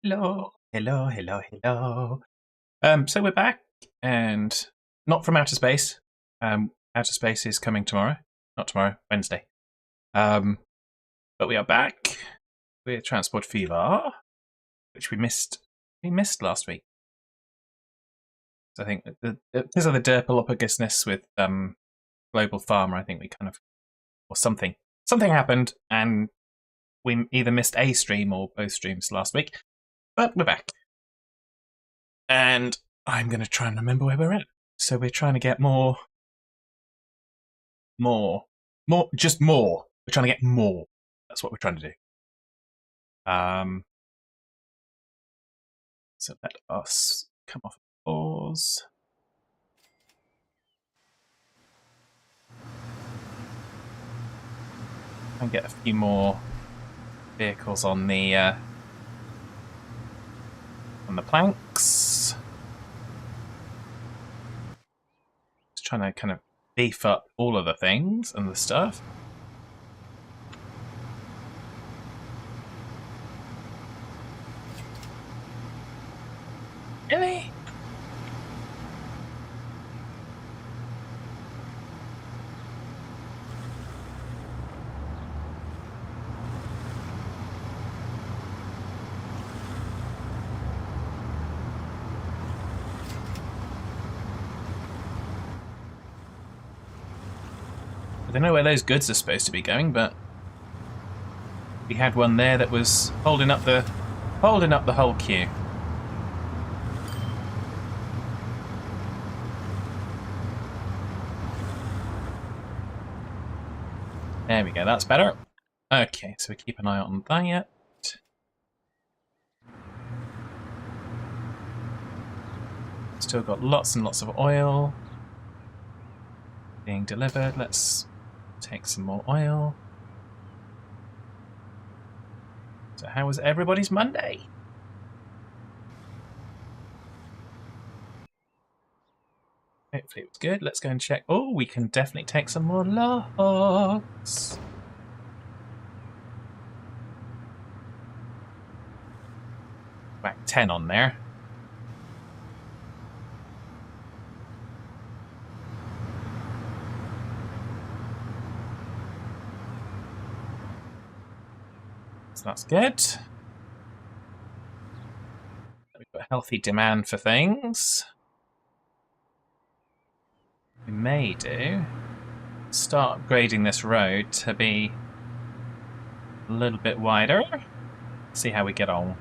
Hello, hello, hello, hello. So we're back, and not from outer space. Outer space is coming tomorrow, not tomorrow, Wednesday. Um, but we are back with Transport Fever, which we missed. We missed last week. So I think because of the derpalopagousness with Global Farmer, I think we kind of or something happened, and we either missed a stream or both streams last week. But we're back. And I'm going to try and remember where we're at. So we're trying to get more. Just more. We're trying to get more. That's what we're trying to do. So let us come off pause. And get a few more vehicles on the planks. Just trying to kind of beef up all of the things and the stuff. Really? I don't know where those goods are supposed to be going, but we had one there that was holding up the whole queue. There we go, that's better. Okay, so we keep an eye on that. Still got lots and lots of oil being delivered. Let's take some more oil. So how was everybody's Monday? Hopefully it was good. Let's go and check. Oh, we can definitely take some more logs. Whack 10 on there. So that's good. We've got a healthy demand for things. We may do start upgrading this road to be a little bit wider. See how we get on.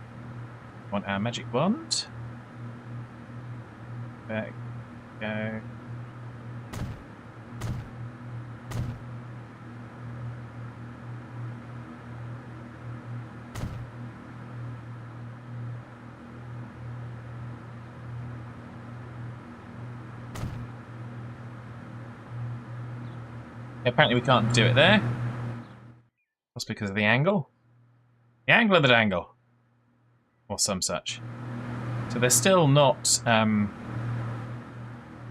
Want our magic wand? There we go. Apparently we can't do it there. That's because of the angle. The angle of the dangle. Or some such. So they're still not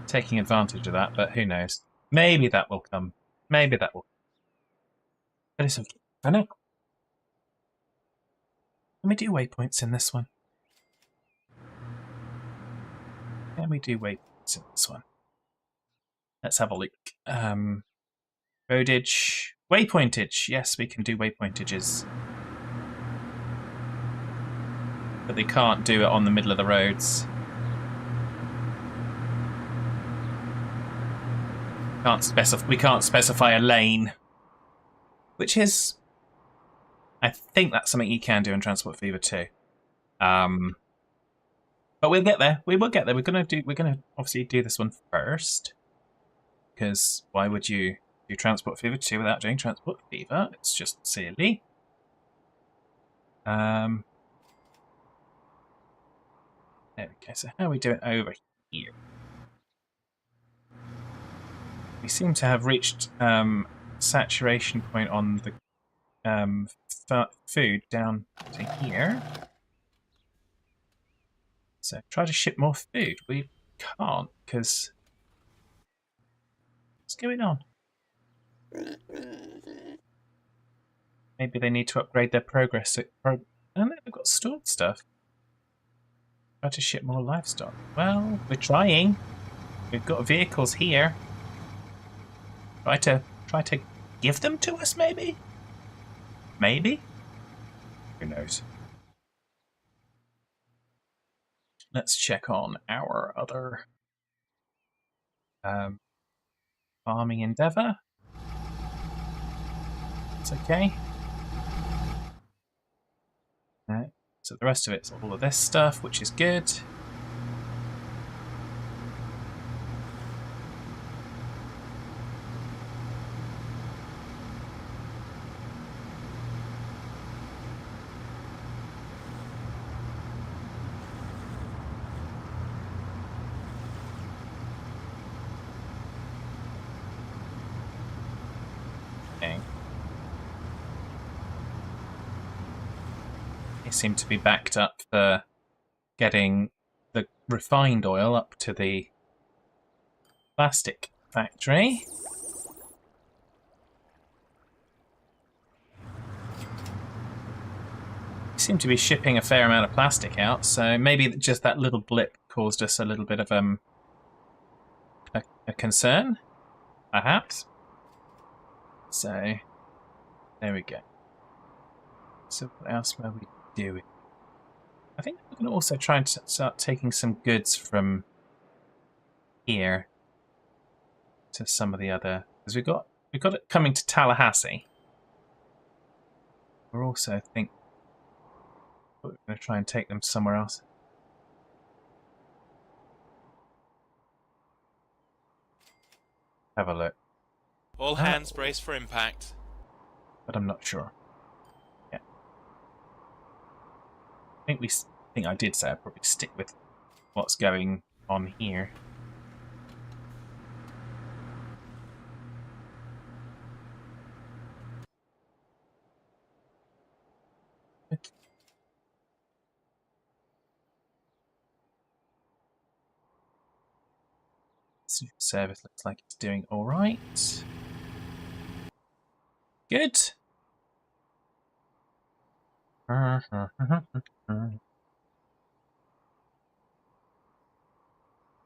taking advantage of that, but who knows. Maybe that will come. Maybe that will. But it's okay. I know. Let me do waypoints in this one. Can we do waypoints in this one? Let's have a look. Roadage. Waypointage. Yes, we can do waypointages. But they can't do it on the middle of the roads. We can't specify a lane. Which is... I think that's something you can do in Transport Fever too. But we'll get there. We will get there. We're gonna obviously do this one first. Because why would you do Transport Fever 2 without doing Transport Fever? It's just silly. There we go. So how are we doing over here? We seem to have reached saturation point on the food down to here. So try to ship more food. We can't because what's going on? Maybe they need to upgrade their progress. Oh no, they've got stored stuff. Try to ship more livestock. Well, we're trying. We've got vehicles here. Try to give them to us, maybe? Maybe? Who knows? Let's check on our other farming endeavor. It's okay. So the rest of it's all of this stuff, which is good. Okay. They seem to be backed up for getting the refined oil up to the plastic factory. We seem to be shipping a fair amount of plastic out, so maybe just that little blip caused us a little bit of a concern, perhaps. So there we go. So what else were we doing? I think we're going to also try and start taking some goods from here to some of the other, because we've got it coming to Tallahassee. We're also we're going to try and take them somewhere else. Have a look. All hands brace for impact. But I'm not sure. Yeah. I think I did say I'd probably stick with what's going on here. Okay. Service looks like it's doing all right. Good.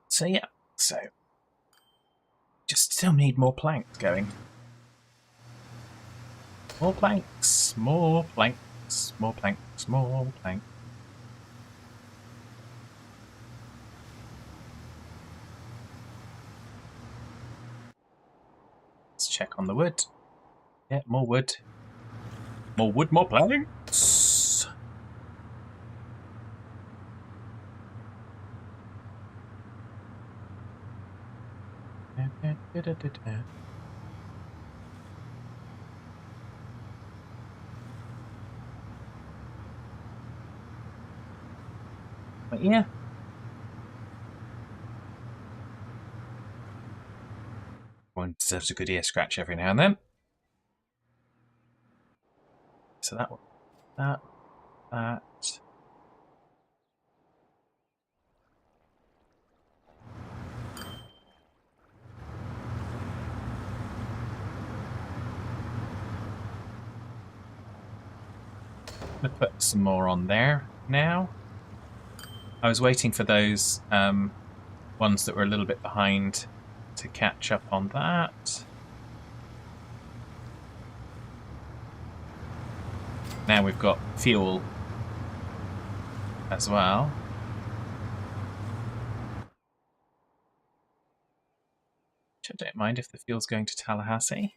So yeah, just still need more planks going. More planks, more planks, more planks, more planks. Let's check on the wood. Yeah, more wood. More wood, more planks. But yeah. One deserves a good ear scratch every now and then. So that one. That. I'm going to put some more on there now. I was waiting for those ones that were a little bit behind to catch up on that. Now we've got fuel as well. Which I don't mind if the fuel's going to Tallahassee.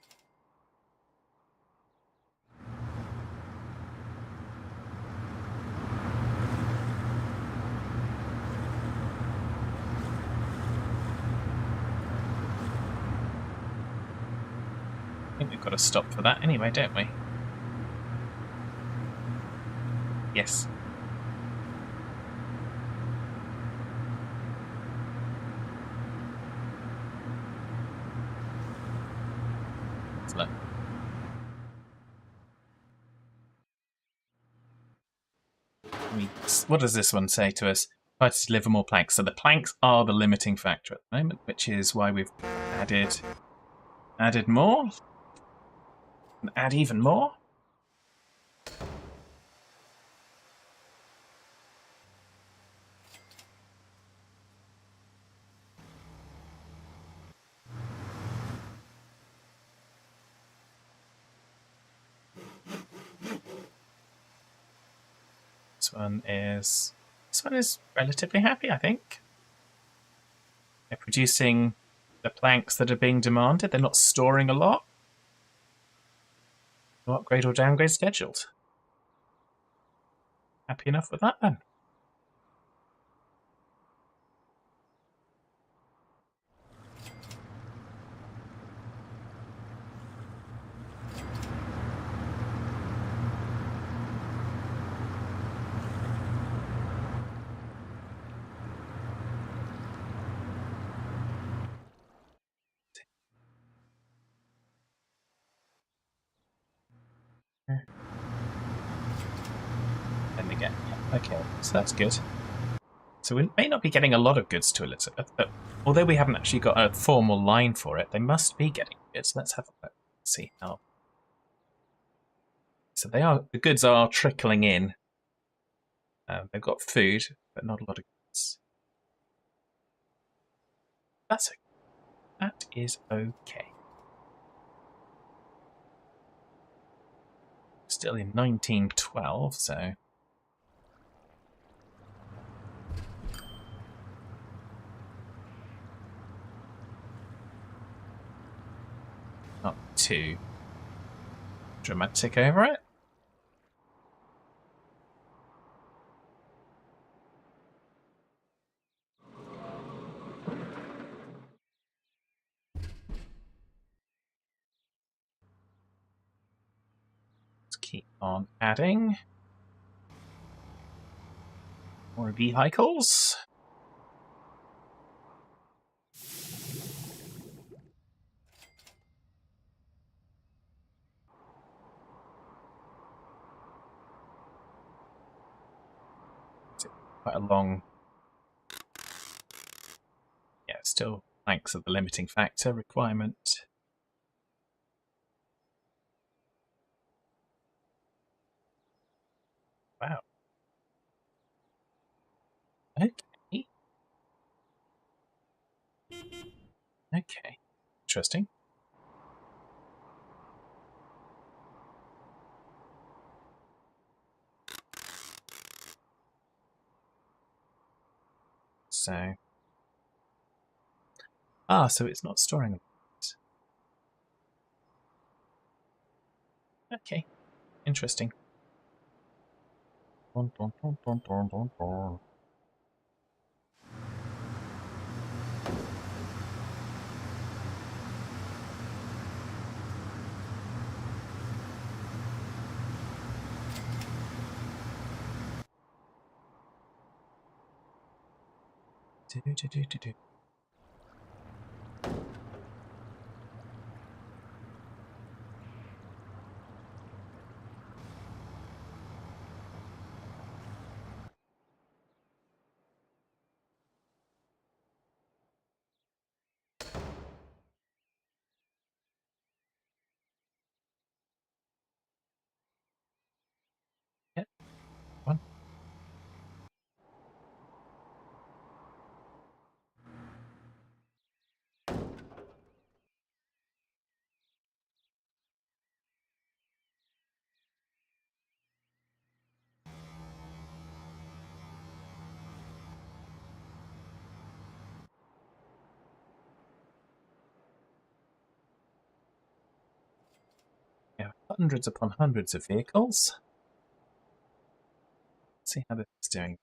I think we've got to stop for that anyway, don't we? Yes. Excellent. What does this one say to us? Try to deliver more planks. So the planks are the limiting factor at the moment, which is why we've added more. And add even more. This one is relatively happy, I think. They're producing the planks that are being demanded. They're not storing a lot. No upgrade or downgrade scheduled. Happy enough with that then. Then again, yeah, okay, so that's good. So we may not be getting a lot of goods to Elizabeth, but although we haven't actually got a formal line for it, they must be getting goods. Let's have a look. See how. So the goods are trickling in. They've got food, but not a lot of goods. That is okay. Still in 1912, so. Not too dramatic over it. Let's keep on adding more vehicles. Quite a long. Yeah, still thanks of the limiting factor requirement. Wow. Okay. Okay. Interesting. So. So it's not storing them. Okay. Interesting. Dun, dun, dun, dun, dun, dun, dun. Do. Yeah. One. Yeah, hundreds upon hundreds of vehicles. Let's see how this is doing.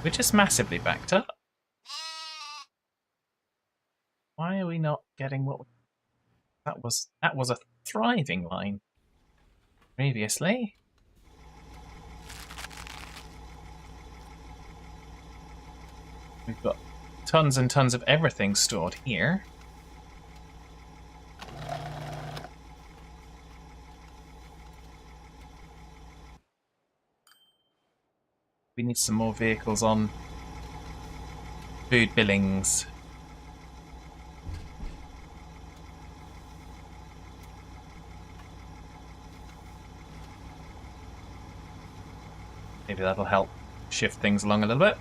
We're just massively backed up. Why are we not getting what that was a thriving line previously? We've got tons and tons of everything stored here. We need some more vehicles on food billings. Maybe that'll help shift things along a little bit.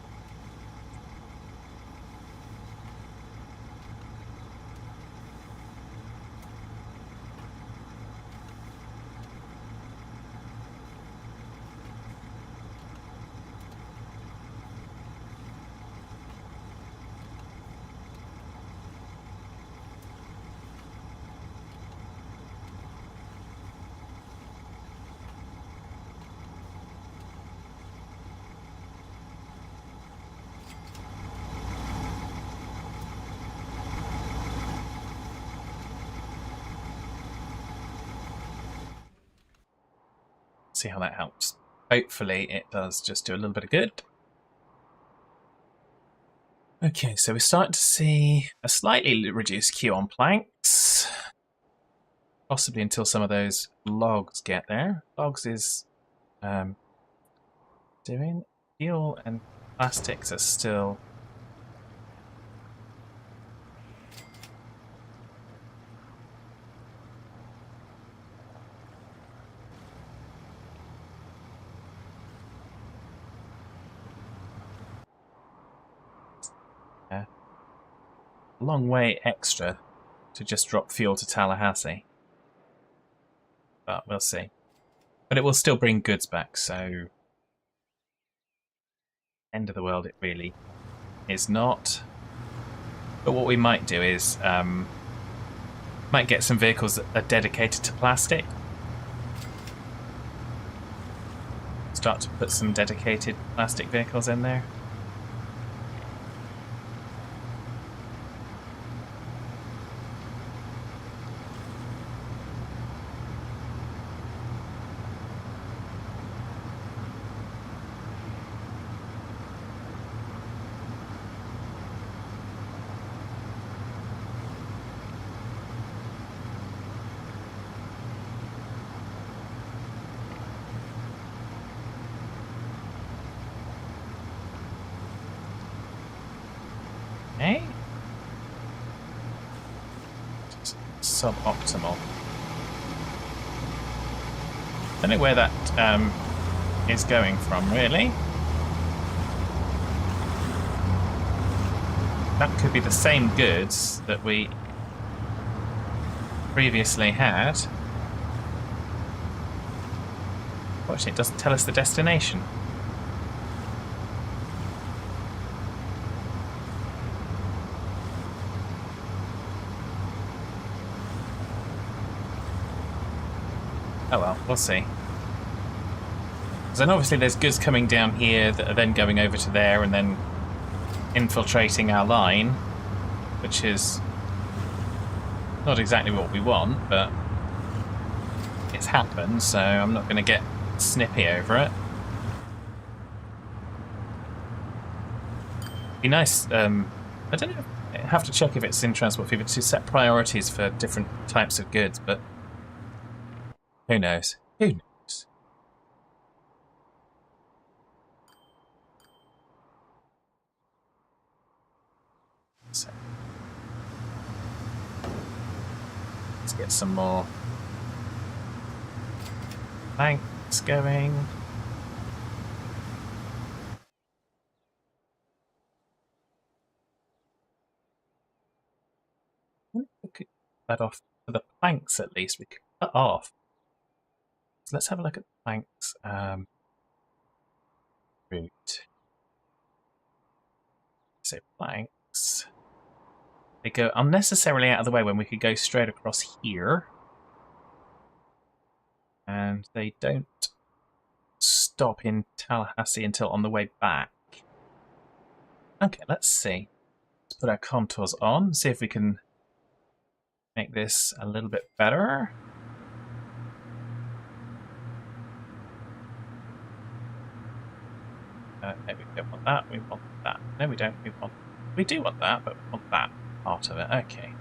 See how that helps. Hopefully it does just do a little bit of good. Okay, so we're starting to see a slightly reduced queue on planks. Possibly until some of those logs get there. Logs is doing. Steel and plastics are still... a long way extra to just drop fuel to Tallahassee. But we'll see. But it will still bring goods back, so... End of the world it really is not. But what we might do is... might get some vehicles that are dedicated to plastic. Start to put some dedicated plastic vehicles in there. Okay. Suboptimal. Don't know where that is going from, really. That could be the same goods that we previously had. Fortunately, it doesn't tell us the destination. Oh well, we'll see. Because then obviously there's goods coming down here that are then going over to there and then infiltrating our line, which is not exactly what we want, but it's happened, so I'm not going to get snippy over it. Be nice, I don't know, I have to check if it's in Transport Fever to set priorities for different types of goods, but who knows? Who knows? So, let's get some more banks going. We could cut off for the planks at least. We could cut off. So let's have a look at the planks. Route. So planks. They go unnecessarily out of the way when we could go straight across here. And they don't stop in Tallahassee until on the way back. Okay, let's see. Let's put our contours on, see if we can make this a little bit better. Maybe we don't want that, we want that. No, we don't. We do want that, but we want that part of it. Okay.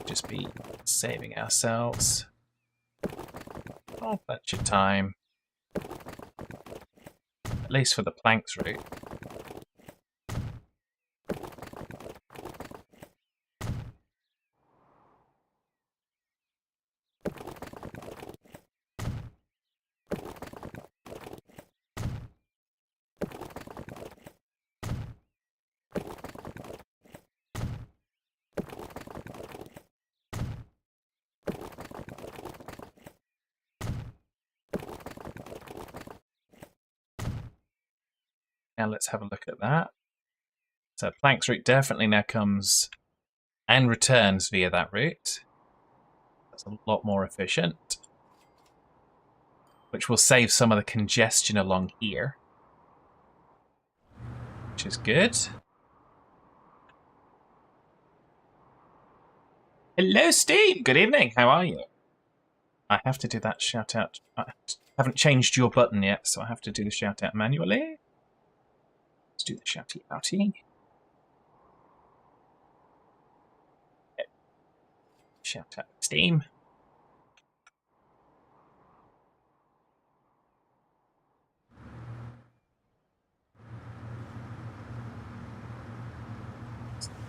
Just be saving ourselves a bunch of time, at least for the planks route. Now let's have a look at that. So Plank's route definitely now comes and returns via that route. That's a lot more efficient, which will save some of the congestion along here, which is good. Hello, Steam! Good evening, how are you? I have to do that shout out. I haven't changed your button yet, so I have to do the shout out manually. Let's do the shouty outy. Okay. Shout out Steam.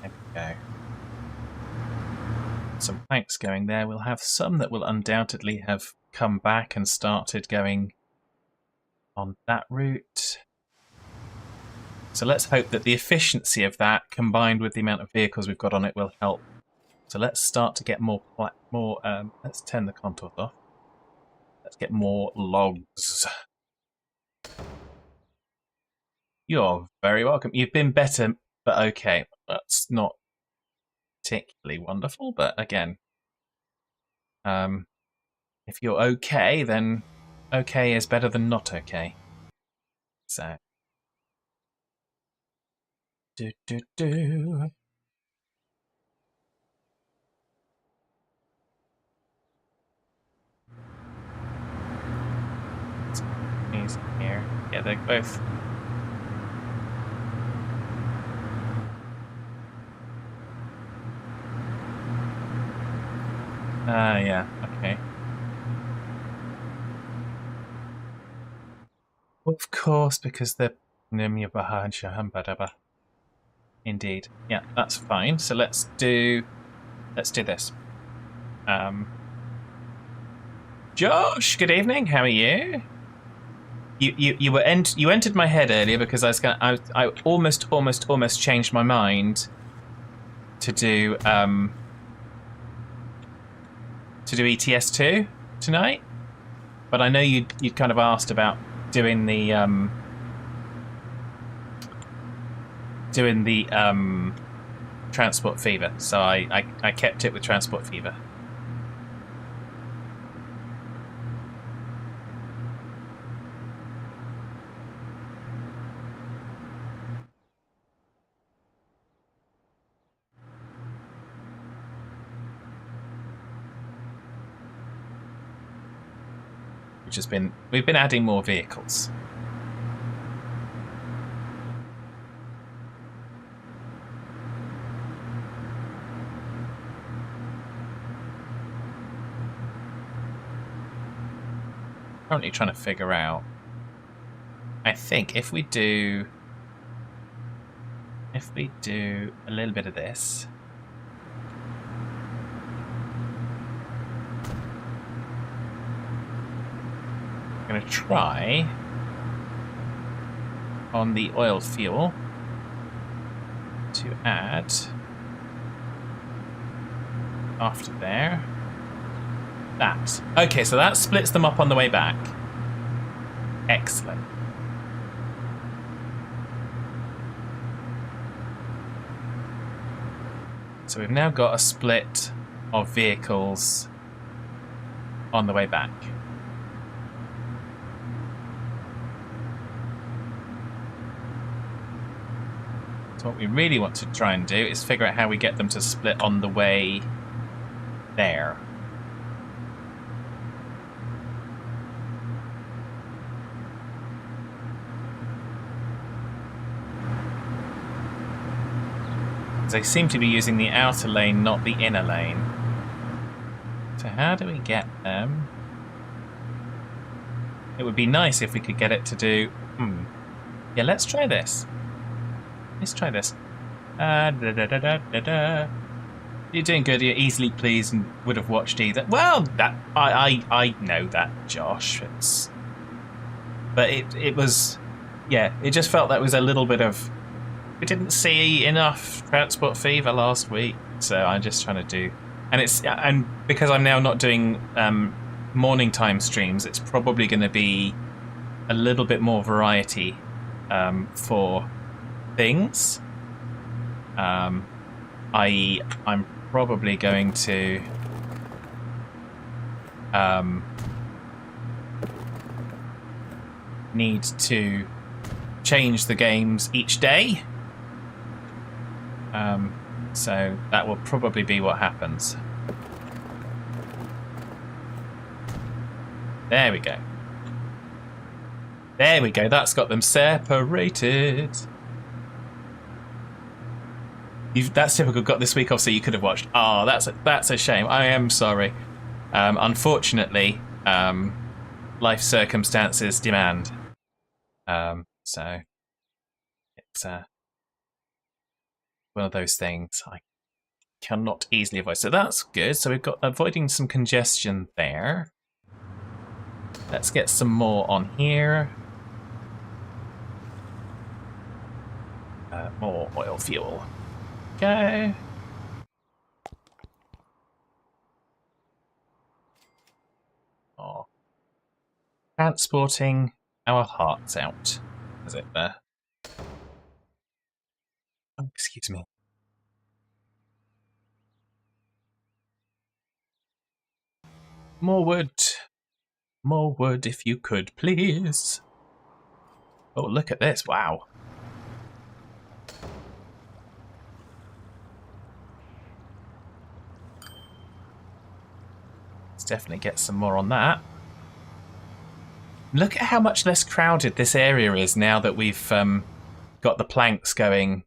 There we go. Some planks going there. We'll have some that will undoubtedly have come back and started going on that route. So let's hope that the efficiency of that combined with the amount of vehicles we've got on it will help. So let's start to get more let's turn the contours off. Let's get more logs. You're very welcome. You've been better, but okay. That's not particularly wonderful, but again, if you're okay, then okay is better than not okay. So, Easy here. Yeah, they're both. Yeah, okay. Well, of course, because they're Indeed. Yeah, that's fine. So let's do this. Josh, good evening. How are you? You entered my head earlier because I almost changed my mind to do ETS2 tonight, but I know you'd kind of asked about doing the Transport Fever, so I kept it with Transport Fever. We've been adding more vehicles. Currently trying to figure out. I think if we do a little bit of this. I'm going to try on the oil fuel to add after there that. Okay, so that splits them up on the way back. Excellent. So we've now got a split of vehicles on the way back. So what we really want to try and do is figure out how we get them to split on the way there. They seem to be using the outer lane, not the inner lane. So how do we get them? It would be nice if we could get it to do... Yeah, let's try this. Let's try this. You're doing good. You're easily pleased and would have watched either. Well, that I know that, Josh. But it was... Yeah, it just felt that was a little bit of... We didn't see enough Transport Fever last week, so I'm just trying to do... And because I'm now not doing morning time streams, it's probably going to be a little bit more variety for things. i.e. I'm probably going to need to change the games each day. So that will probably be what happens. There we go. There we go. That's got them separated. That's typical. Got this week off, so you could have watched. Oh, that's a shame. I am sorry. Unfortunately, life circumstances demand. So it's one of those things I cannot easily avoid. So that's good. So we've got avoiding some congestion there. Let's get some more on here. More oil fuel. Okay. Oh. Transporting our hearts out. Is it there? Oh, excuse me. More wood. More wood if you could, please. Oh, look at this. Wow. Let's definitely get some more on that. Look at how much less crowded this area is now that we've got the planks going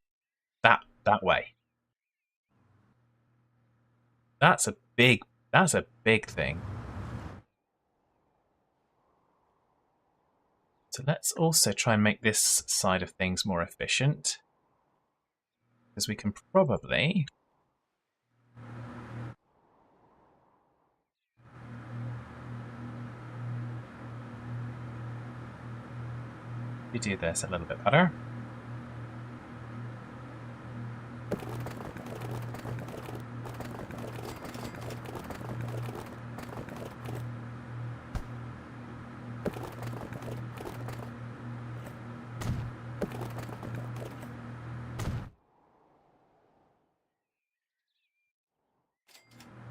that way. That's a big thing. So let's also try and make this side of things more efficient. Because we can probably... do this a little bit better.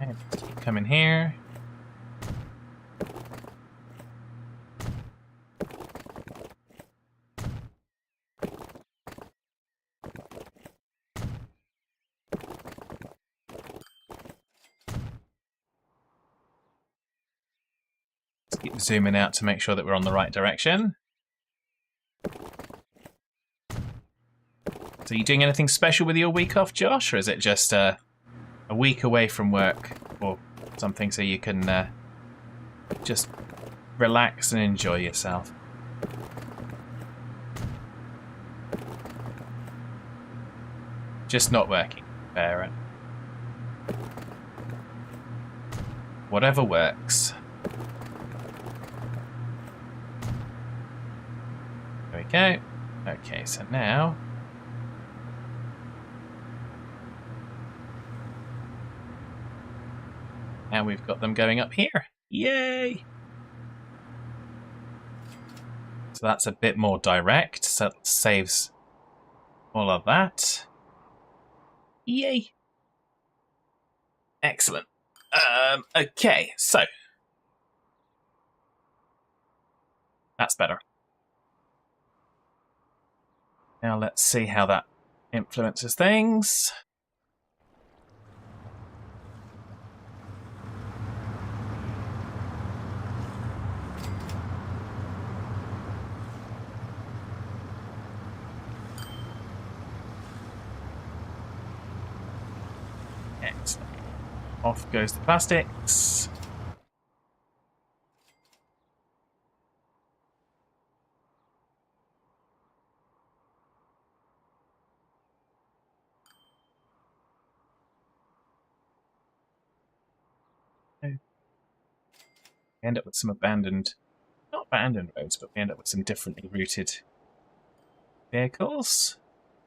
And keep coming here. Let's keep zooming out to make sure that we're on the right direction. So, are you doing anything special with your week off, Josh, or is it just a week away from work or something so you can just relax and enjoy yourself? Just not working. Fair. Whatever works. There we go. Okay, so now... now we've got them going up here. Yay! So that's a bit more direct, so it saves all of that. Yay! Excellent. Okay, so that's better. Now let's see how that influences things. Excellent. Off goes the plastics. We end up with some not abandoned roads, but we end up with some differently routed vehicles.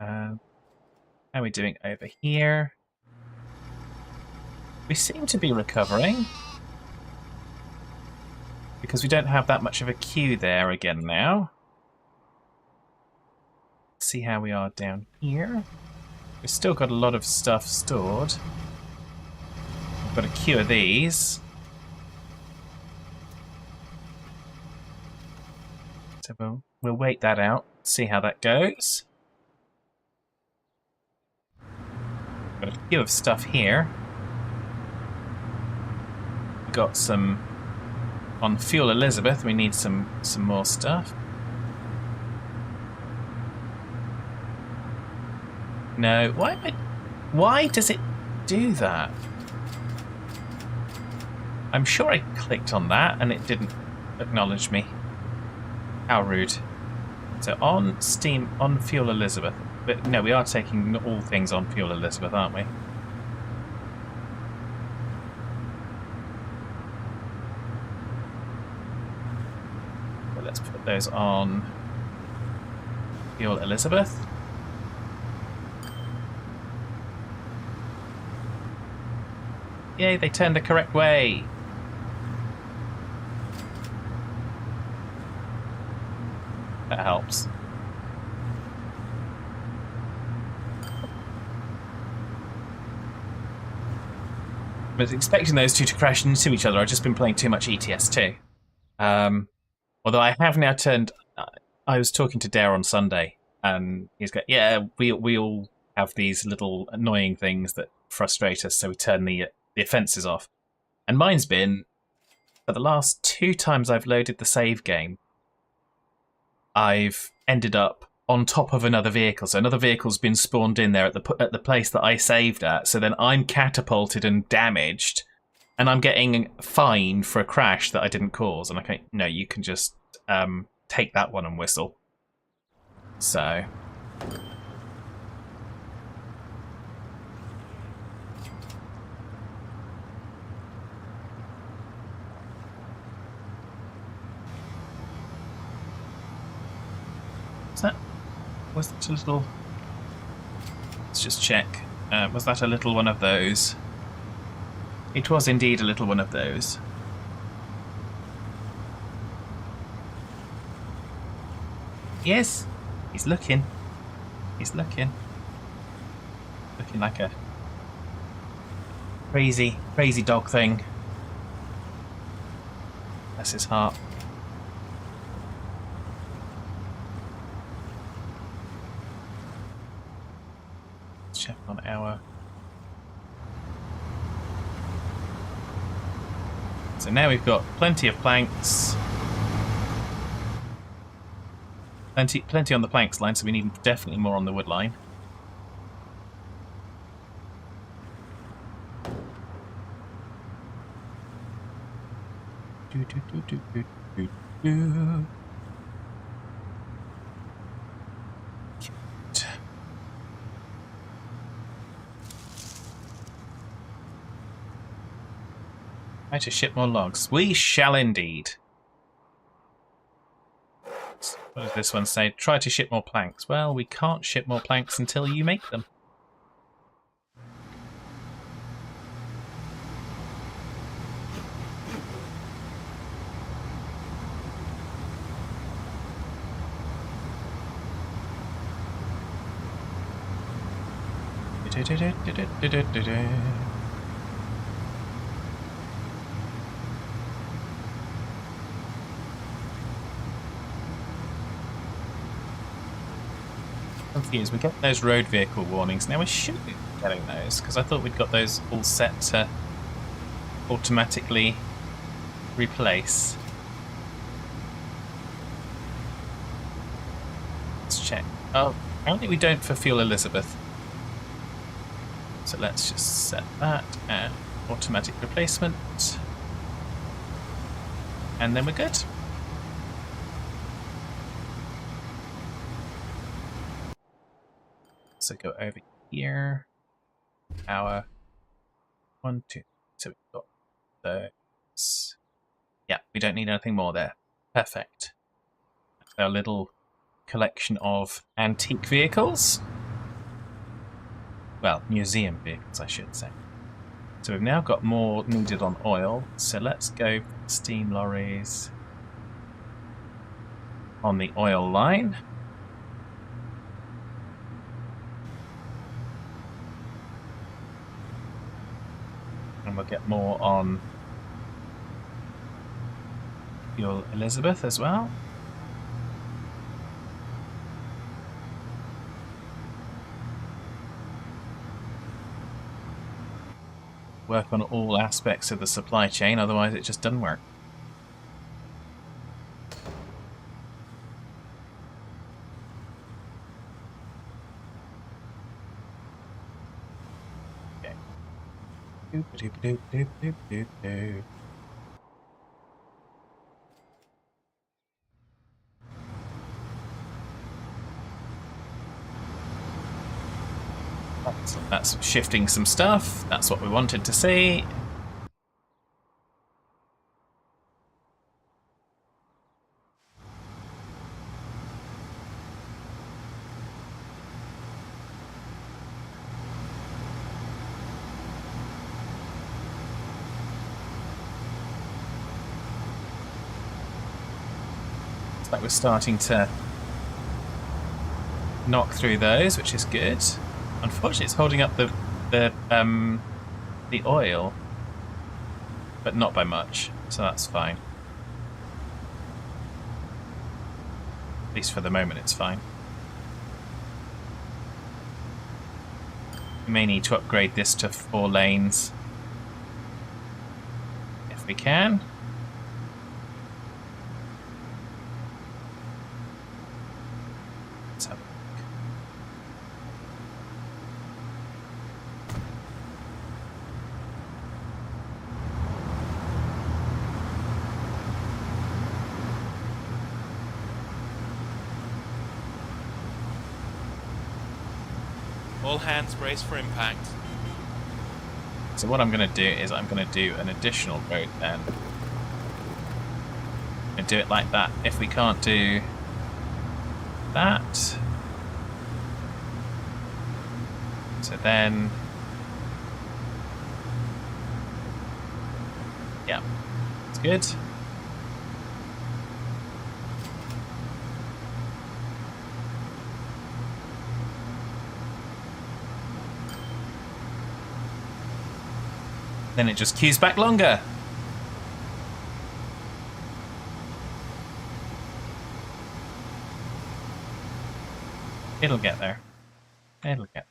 How are we doing over here? We seem to be recovering, because we don't have that much of a queue there again now. Let's see how we are down here. We've still got a lot of stuff stored. We've got a queue of these. So we'll wait that out, see how that goes. Got a queue of stuff here. We've got some on Fuel Elizabeth. We need some more stuff. No, why does it do that? I'm sure I clicked on that and it didn't acknowledge me. How rude. So on Steam, on Fuel Elizabeth. But no, we are taking all things on Fuel Elizabeth, aren't we? So let's put those on Fuel Elizabeth. Yay, they turned the correct way. That helps. I was expecting those two to crash into each other. I've just been playing too much ETS2. Although I have now turned... I was talking to Dare on Sunday, and he's got, yeah, we all have these little annoying things that frustrate us, so we turn the offences off. And mine's been, for the last 2 times I've loaded the save game, I've ended up on top of another vehicle. So another vehicle's been spawned in there at the place that I saved at. So then I'm catapulted and damaged, and I'm getting fined for a crash that I didn't cause. And I can't, no, you can just take that one and whistle. So... Was that a little... Let's just check. Was that a little one of those? It was indeed a little one of those. Yes, he's looking. He's looking. Looking like a crazy dog thing. That's his heart. Check on our... So now we've got plenty of planks. Plenty on the planks line, so we need definitely more on the wood line. Try to ship more logs. We shall indeed. What does this one say? Try to ship more planks. Well, we can't ship more planks until you make them. Confused. We get those road vehicle warnings. Now we shouldn't be getting those, because I thought we'd got those all set to automatically replace. Let's check. Oh, apparently we don't for Fuel Elizabeth. So let's just set that at automatic replacement. And then we're good. So go over here. Our 1, 2. So we've got those. Yeah, we don't need anything more there. Perfect. That's our little collection of antique vehicles. Well, museum vehicles, I should say. So we've now got more needed on oil. So let's go steam lorries on the oil line. And we'll get more on Fuel Elizabeth as well. Work on all aspects of the supply chain, otherwise it just doesn't work. Okay. Doop doop doop doop doop doop doop. That's shifting some stuff. That's what we wanted to see. It's like we're starting to knock through those, which is good. Unfortunately, it's holding up the oil, but not by much, so that's fine. At least for the moment, it's fine. We may need to upgrade this to 4 lanes if we can. Let's have a look. All hands brace for impact. So what I'm going to do is I'm going to do an additional road then. And do it like that. If we can't do that, so then, yeah, it's good. Then it just queues back longer. It'll get there. It'll get there.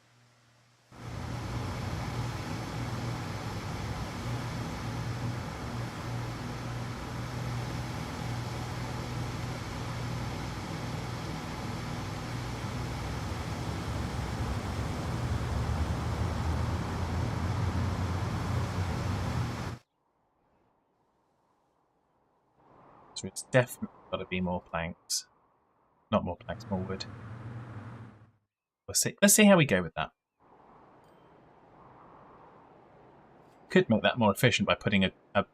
So it's definitely got to be more planks. Not more planks, more wood. We'll see. Let's see how we go with that. Could make that more efficient by putting a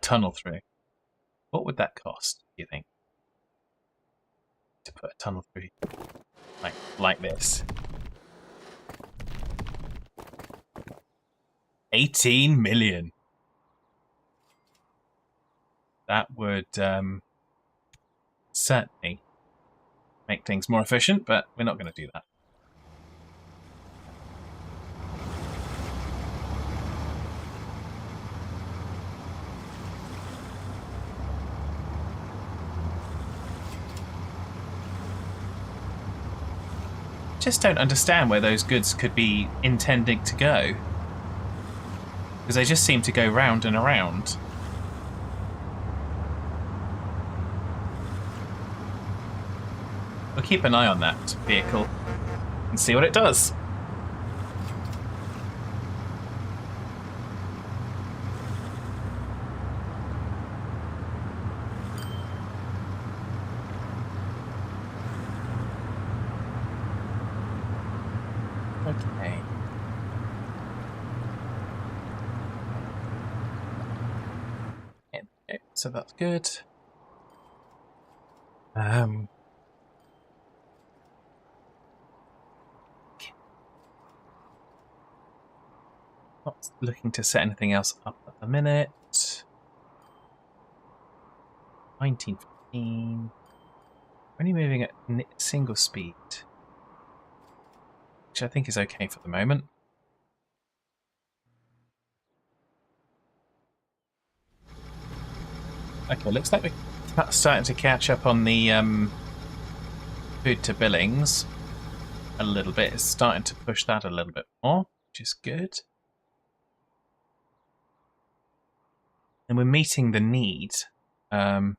tunnel through. What would that cost, do you think? To put a tunnel through like this. 18 million. That would certainly make things more efficient, but we're not going to do that. Just don't understand where those goods could be intending to go, because they just seem to go round and around. We'll keep an eye on that vehicle and see what it does. Okay. Okay, so that's good. Not looking to set anything else up at the minute. 1915. Only moving at single speed, which I think is okay for the moment. Okay, looks like we're starting to catch up on the food to billings a little bit. It's starting to push that a little bit more, which is good. And we're meeting the need. So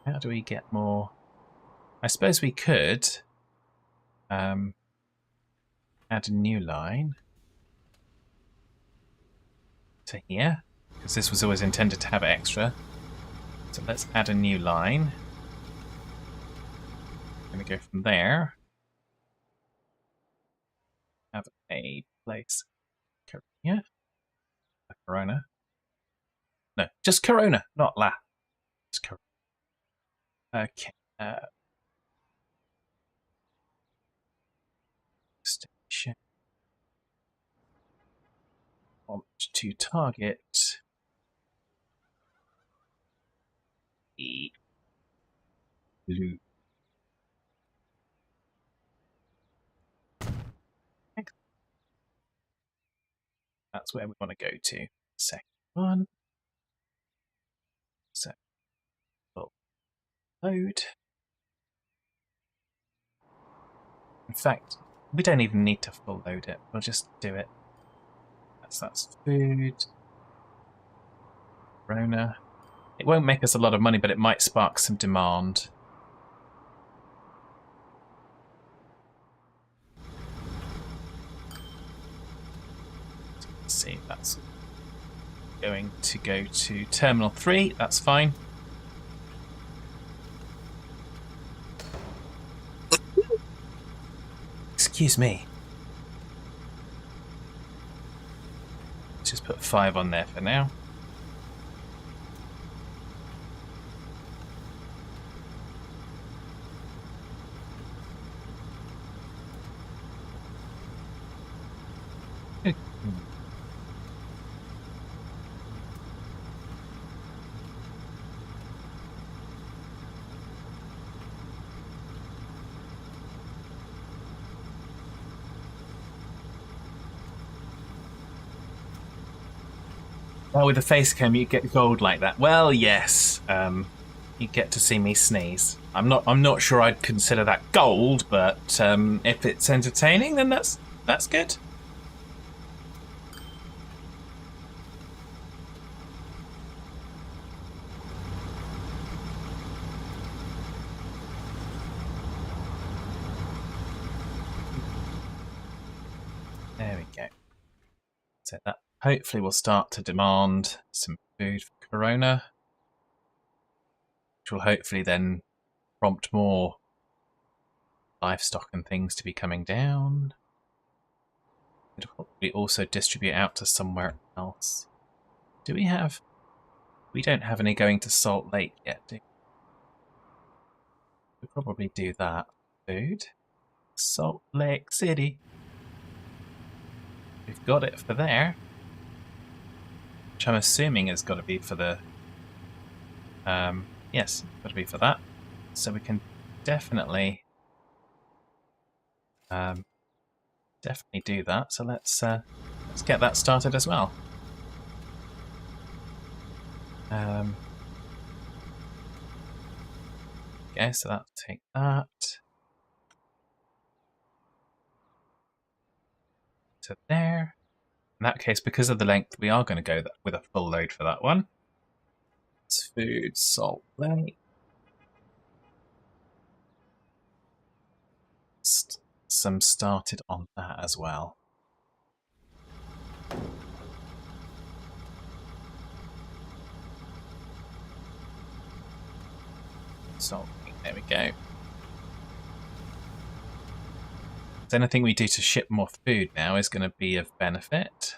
how do we get more? I suppose we could add a new line to here, because this was always intended to have extra. So let's add a new line. I'm going to go from there. Have a place. Yeah. Corona. No, just Corona, not La. Just Corona. Okay. Station. Want to target the blue. That's where we want to go to. Second one. So, full load. In fact, we don't even need to full load it. We'll just do it. That's food. Corona. It won't make us a lot of money, but it might spark some demand. Let's see, that's going to go to Terminal 3. That's fine. Excuse me. Let's just put 5 on there for now. Oh, with the face cam, you get gold like that. Well, yes. You get to see me sneeze. I'm not sure I'd consider that gold, but if it's entertaining, then that's good. There we go. So that hopefully will start to demand some food for Corona, which will hopefully then prompt more livestock and things to be coming down. It'll probably also distribute out to somewhere else. Do we have... We don't have any going to Salt Lake yet, do we? We'll probably do that. Food. Salt Lake City. We've got it for there. Which I'm assuming has got to be for the... yes, got to be for that. So we can definitely... definitely do that. So let's get that started as well. Okay, so that'll take that to there. In that case, because of the length, we are going to go with a full load for that one. It's food, Salt Lake. Some started on that as well. Salt Lake, there we go. So anything we do to ship more food now is going to be of benefit.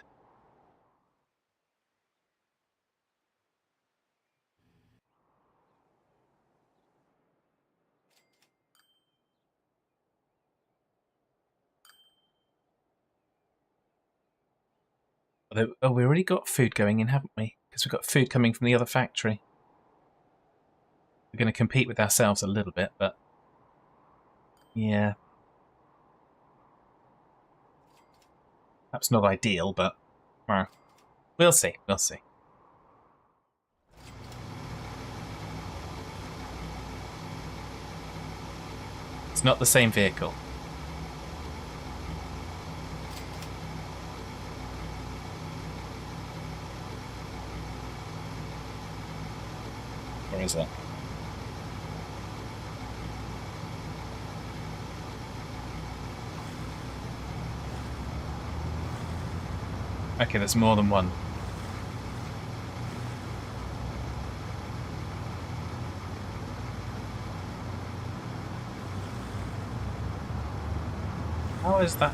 Although, oh, we already got food going in, haven't we? Because we've got food coming from the other factory. We're going to compete with ourselves a little bit, but yeah. Perhaps not ideal, but we'll see. We'll see. not the same vehicle. Or is it? Okay, there's more than one. How is that?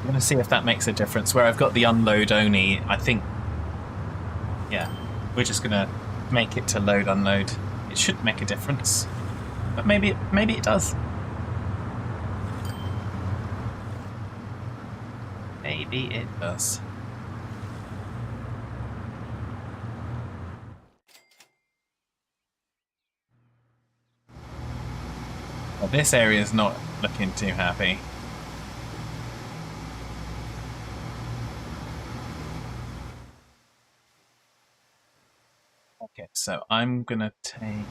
I'm going to see if that makes a difference. Where I've got the unload only, I think, yeah, we're just going to make it to load unload. It should make a difference, but maybe it does. Maybe it does. Well, this area is not looking too happy. Okay, so I'm gonna take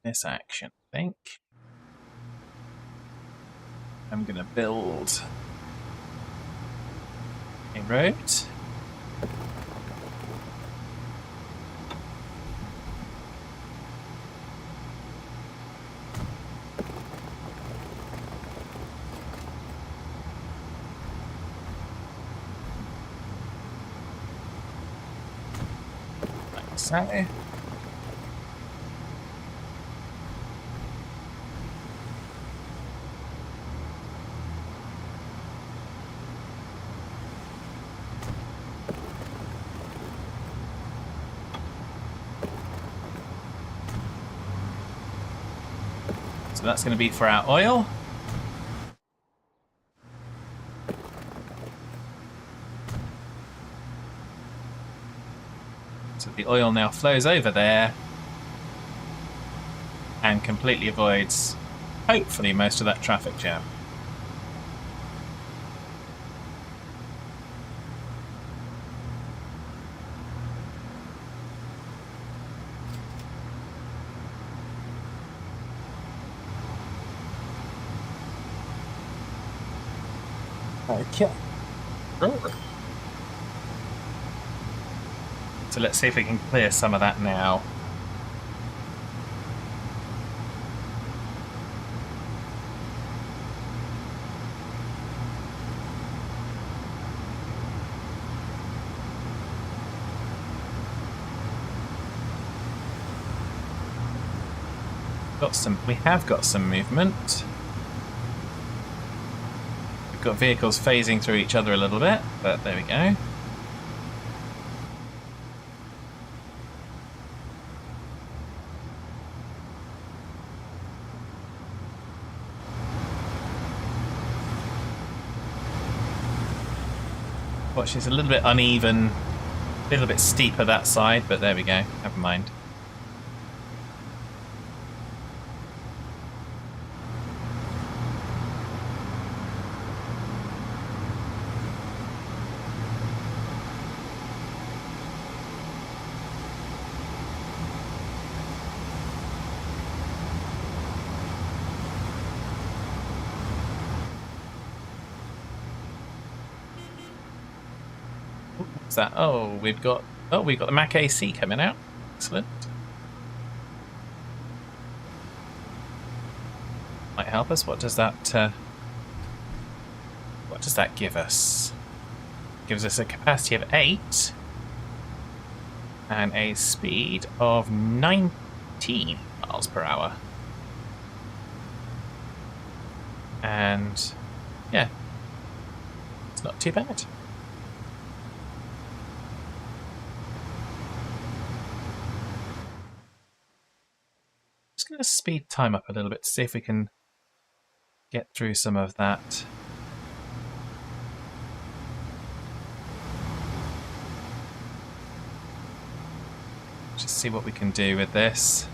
this action, I think. I'm gonna build a road. Like so. So that's going to be for our oil. So the oil now flows over there and completely avoids, hopefully, most of that traffic jam. Okay. So let's see if we can clear some of that now. We have got some movement. We've got vehicles phasing through each other a little bit, but there we go. Watch, it's a little bit uneven, a little bit steeper that side, but there we go. Never mind. What's that? Oh, we've got the Mac AC coming out. Excellent. Might help us. What does that give us? Gives us a capacity of 8 and a speed of 19 miles per hour. And yeah, it's not too bad. just going to speed time up a little bit to see if we can get through some of that. Just see what we can do with this.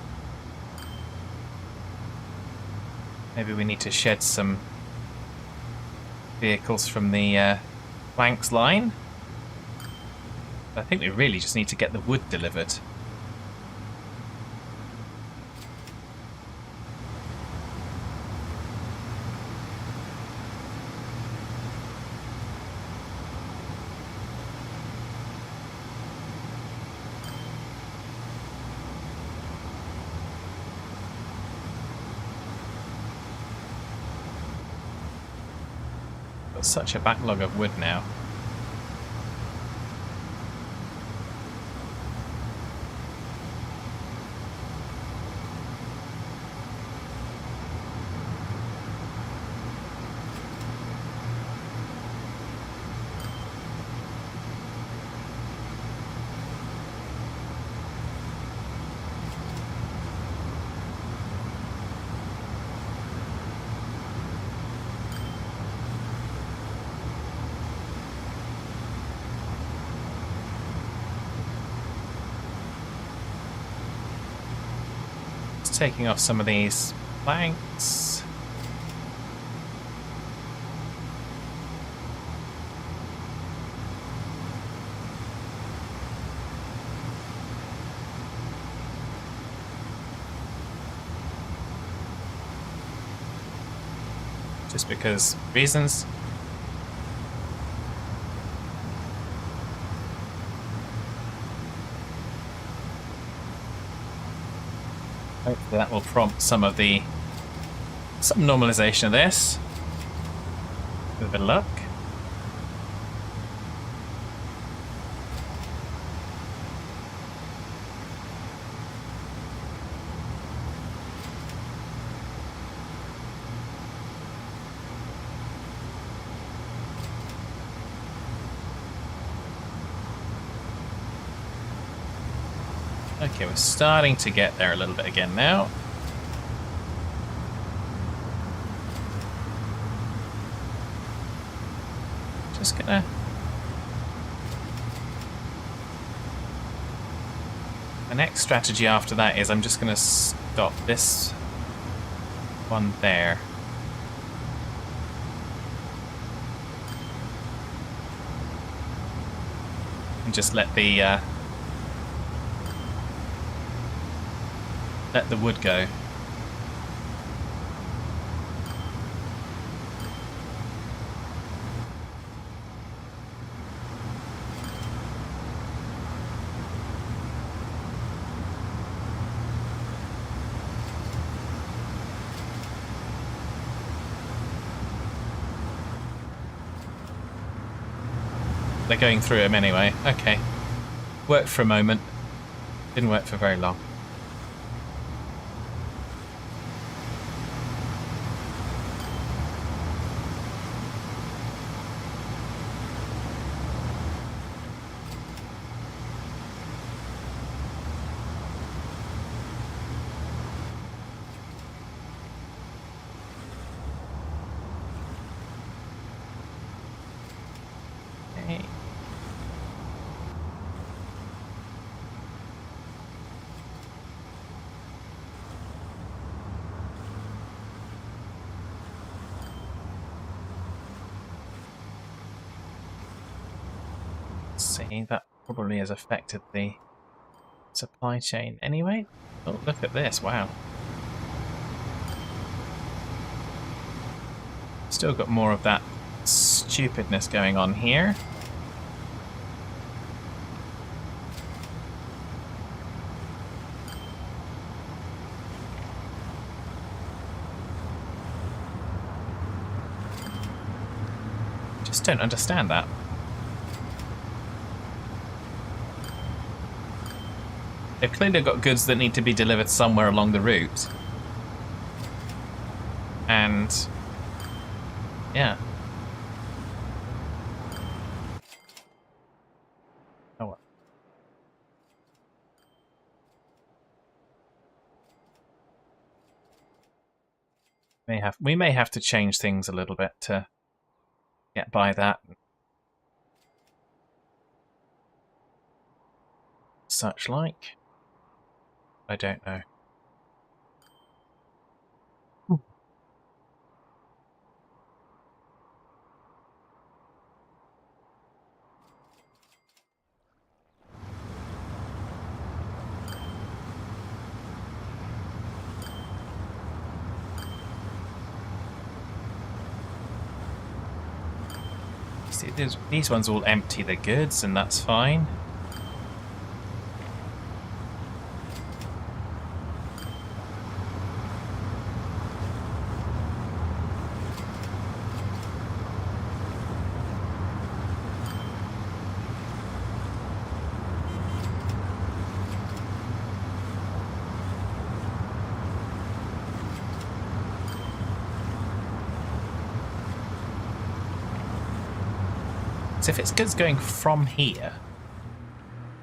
Maybe we need to shed some vehicles from the flanks line. I think we really just need to get the wood delivered. Got such a backlog of wood now. Taking off some of these planks. Just because reasons. Hopefully that will prompt some normalization of this. With a bit of luck. Okay, we're starting to get there a little bit again now. Just gonna... The next strategy after that is I'm just gonna stop this one there. And just let the wood go. They're going through him anyway. Okay. Worked for a moment. Didn't work for very long. See, that probably has affected the supply chain anyway. Oh, look at this, wow. Still got more of that stupidness going on here. Just don't understand that. They've clearly got goods that need to be delivered somewhere along the route. And... yeah. Oh well. We may have to change things a little bit to get by that. Such like. I don't know. See, these ones all empty the goods, and that's fine. So if it's goods going from here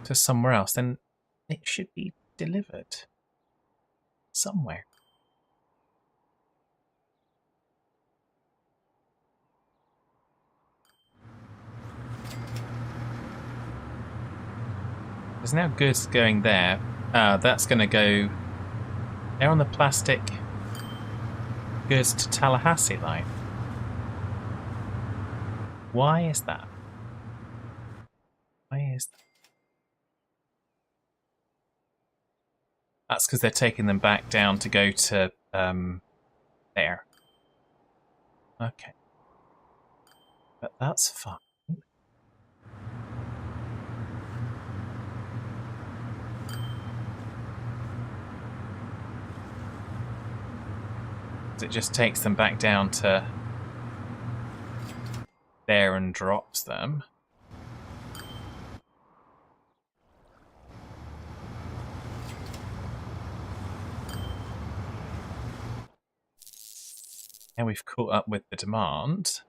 to somewhere else, then it should be delivered somewhere. There's now goods going there. That's going to go... They're on the plastic goods to Tallahassee line. Why is that? Why is that? That's because they're taking them back down to go to there. Okay. But that's fine. It just takes them back down to there and drops them. Now we've caught up with the demand.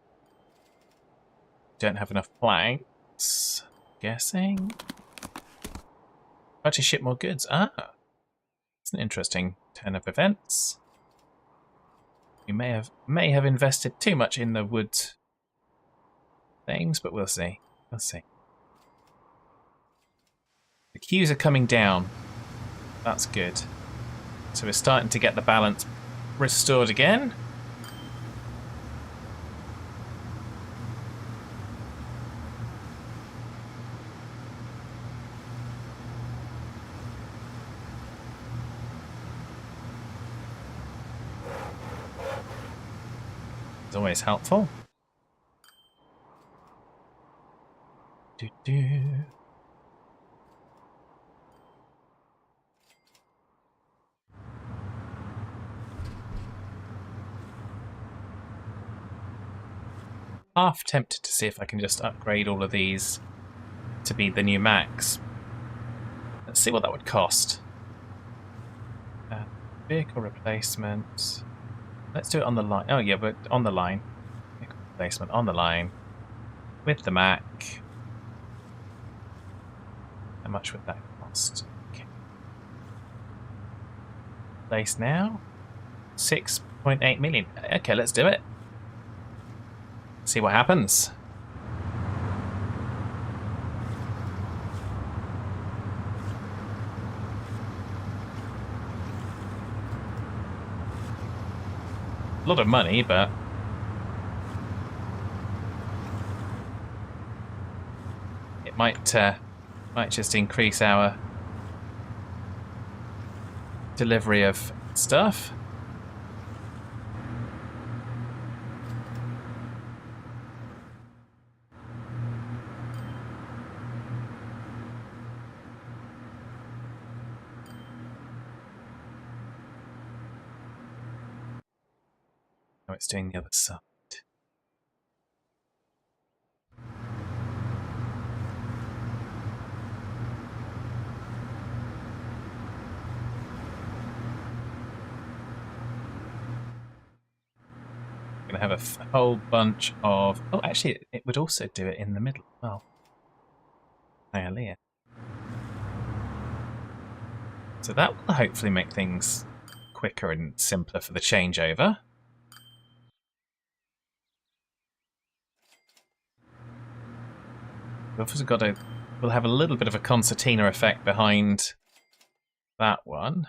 Don't have enough planks. Guessing. How to ship more goods. Ah, it's an interesting turn of events. We may have invested too much in the wood things, but we'll see. We'll see. The queues are coming down. That's good. So we're starting to get the balance restored again. It's always helpful. Half tempted to see if I can just upgrade all of these to be the new Max. Let's see what that would cost. Vehicle replacement. Let's do it on the line. Oh yeah, but on the line. Vehicle replacement on the line. With the Mac. How much would that cost? Okay. Place now. 6.8 million. Okay, let's do it. See what happens. A lot of money, but it might just increase our delivery of stuff. Now it's doing the other side. Going to have a whole bunch of... Oh, actually, it would also do it in the middle. Oh. Hialeah. So that will hopefully make things quicker and simpler for the changeover. We've also got we'll have a little bit of a concertina effect behind that one.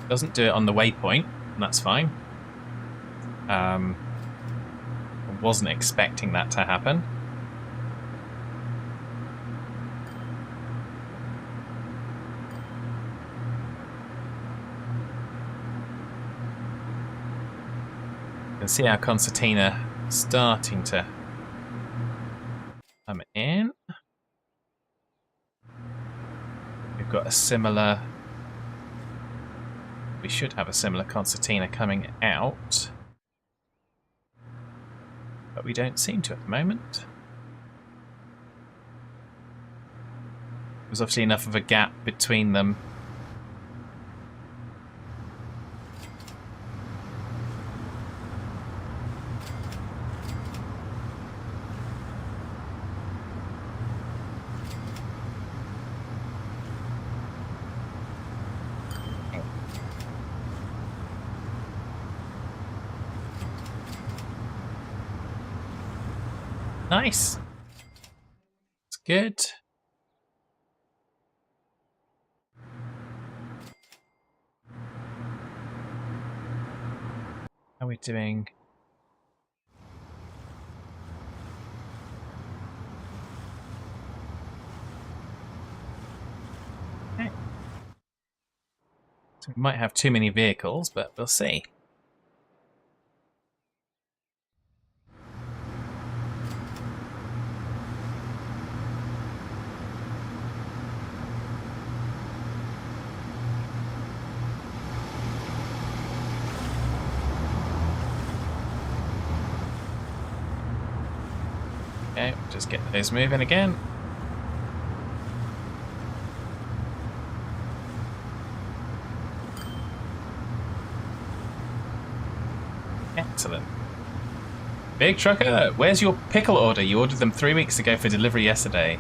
Doesn't do it on the waypoint, and that's fine. I wasn't expecting that to happen. You can see our concertina starting to come in. We've got a similar... We should have a similar concertina coming out. But we don't seem to at the moment. There's obviously enough of a gap between them. Nice. It's good. How are we doing? Okay. So we might have too many vehicles, but we'll see. Okay, we'll just get those moving again. Excellent. Big Trucker, where's your pickle order? You ordered them 3 weeks ago for delivery yesterday.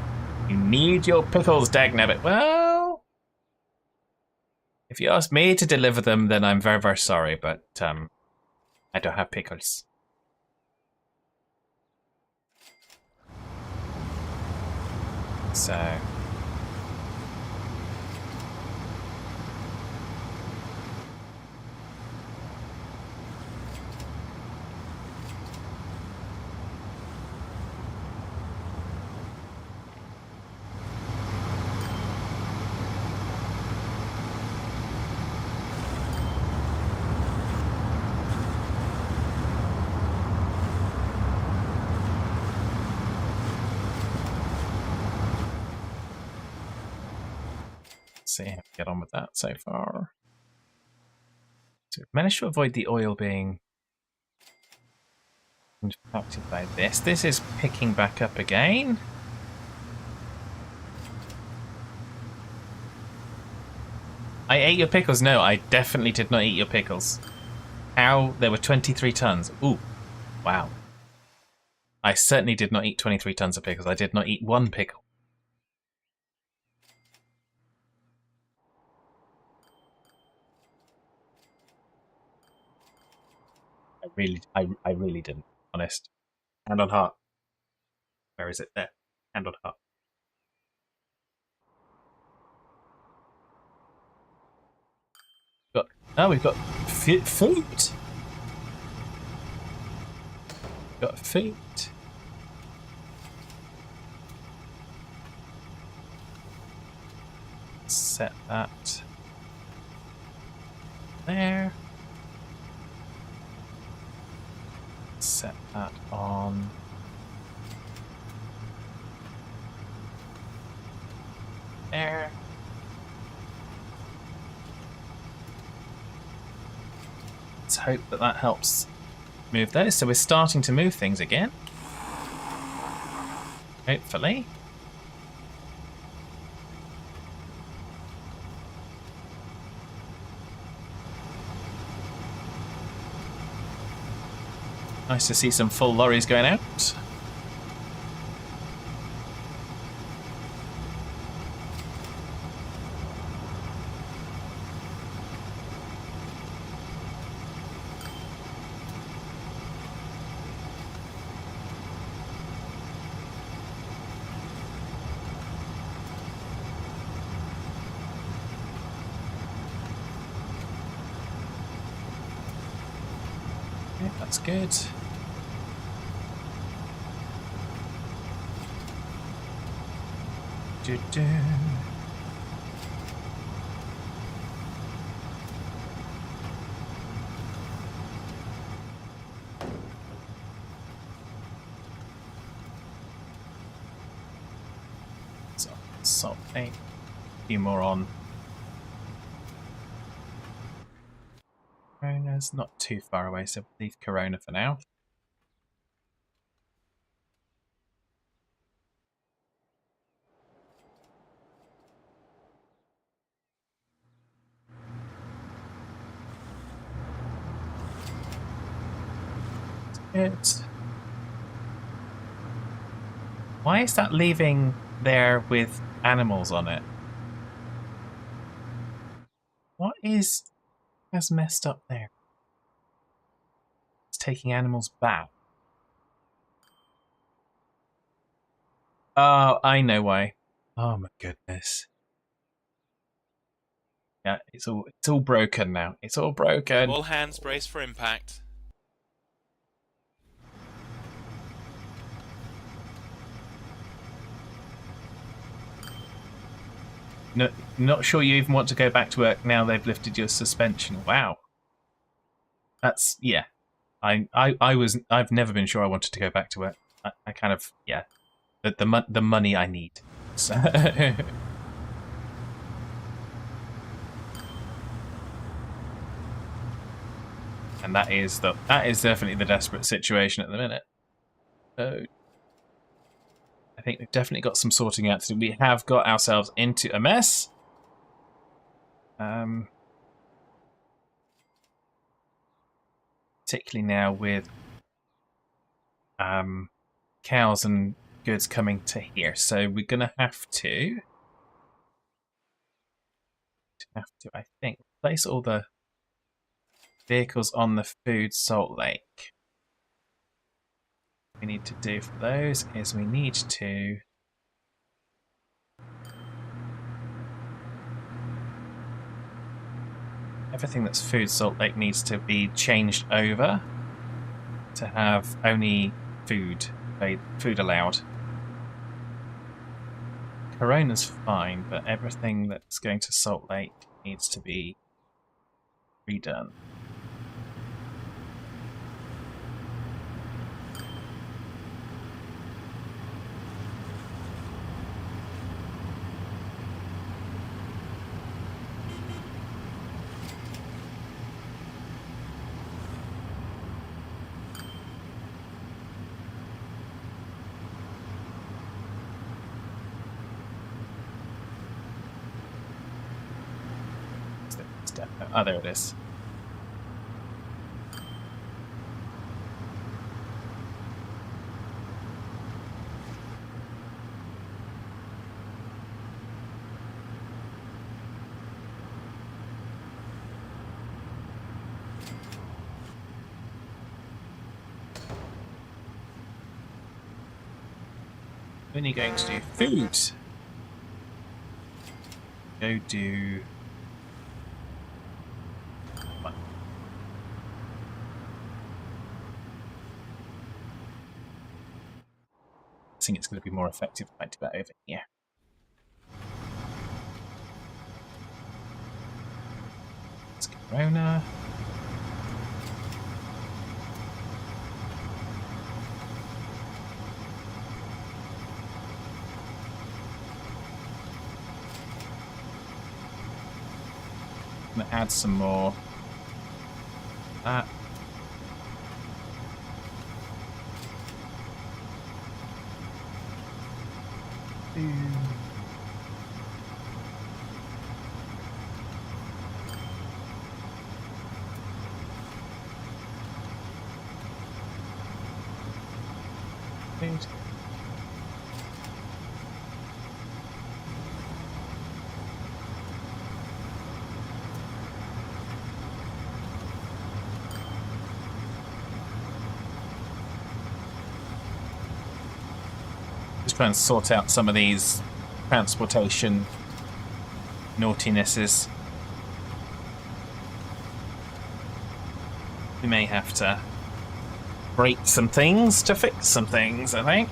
You need your pickles, dagnabbit. Well, if you ask me to deliver them, then I'm very, very sorry, but I don't have pickles. So... see how we get on with that so far. So we've managed to avoid the oil being impacted by this. This is picking back up again. I ate your pickles. No, I definitely did not eat your pickles. How? There were 23 tons. Ooh, wow. I certainly did not eat 23 tons of pickles. I did not eat one pickle. I really didn't, honest. Hand on heart. Where is it? There. Hand on heart. We've got food. Got food. Set that there. Set that on there. Let's hope that that helps move those. So we're starting to move things again. Hopefully. Nice to see some full lorries going out. That's good. Do-do. Salt lake. A few more on. Corona's not too far away, so we'll leave Corona for now. Good. Why is that leaving there with animals on it? What is has messed up there? It's taking animals back. Oh, I know why. Oh my goodness. Yeah, it's all broken now. It's all broken. All hands brace for impact. No, not sure you even want to go back to work now they've lifted your suspension. Wow. That's yeah. I've never been sure I wanted to go back to work. I kind of yeah. The money I need. So and that is definitely the desperate situation at the minute. So I think we've definitely got some sorting out to do. We have got ourselves into a mess. Particularly now with cows and goods coming to here. So we're gonna have to I think place all the vehicles on the food salt lake. What we need to do for those is we need to everything that's food salt lake needs to be changed over to have only food allowed. Corona's fine, but everything that's going to Salt Lake needs to be redone. Oh, there it is. When are you going to do food? Go do... I think it's going to be more effective if I do that over here. Let's get Corona. I'm going to add some more. That. Food. Just try and sort out some of these transportation naughtinesses. We may have to break some things to fix some things, I think.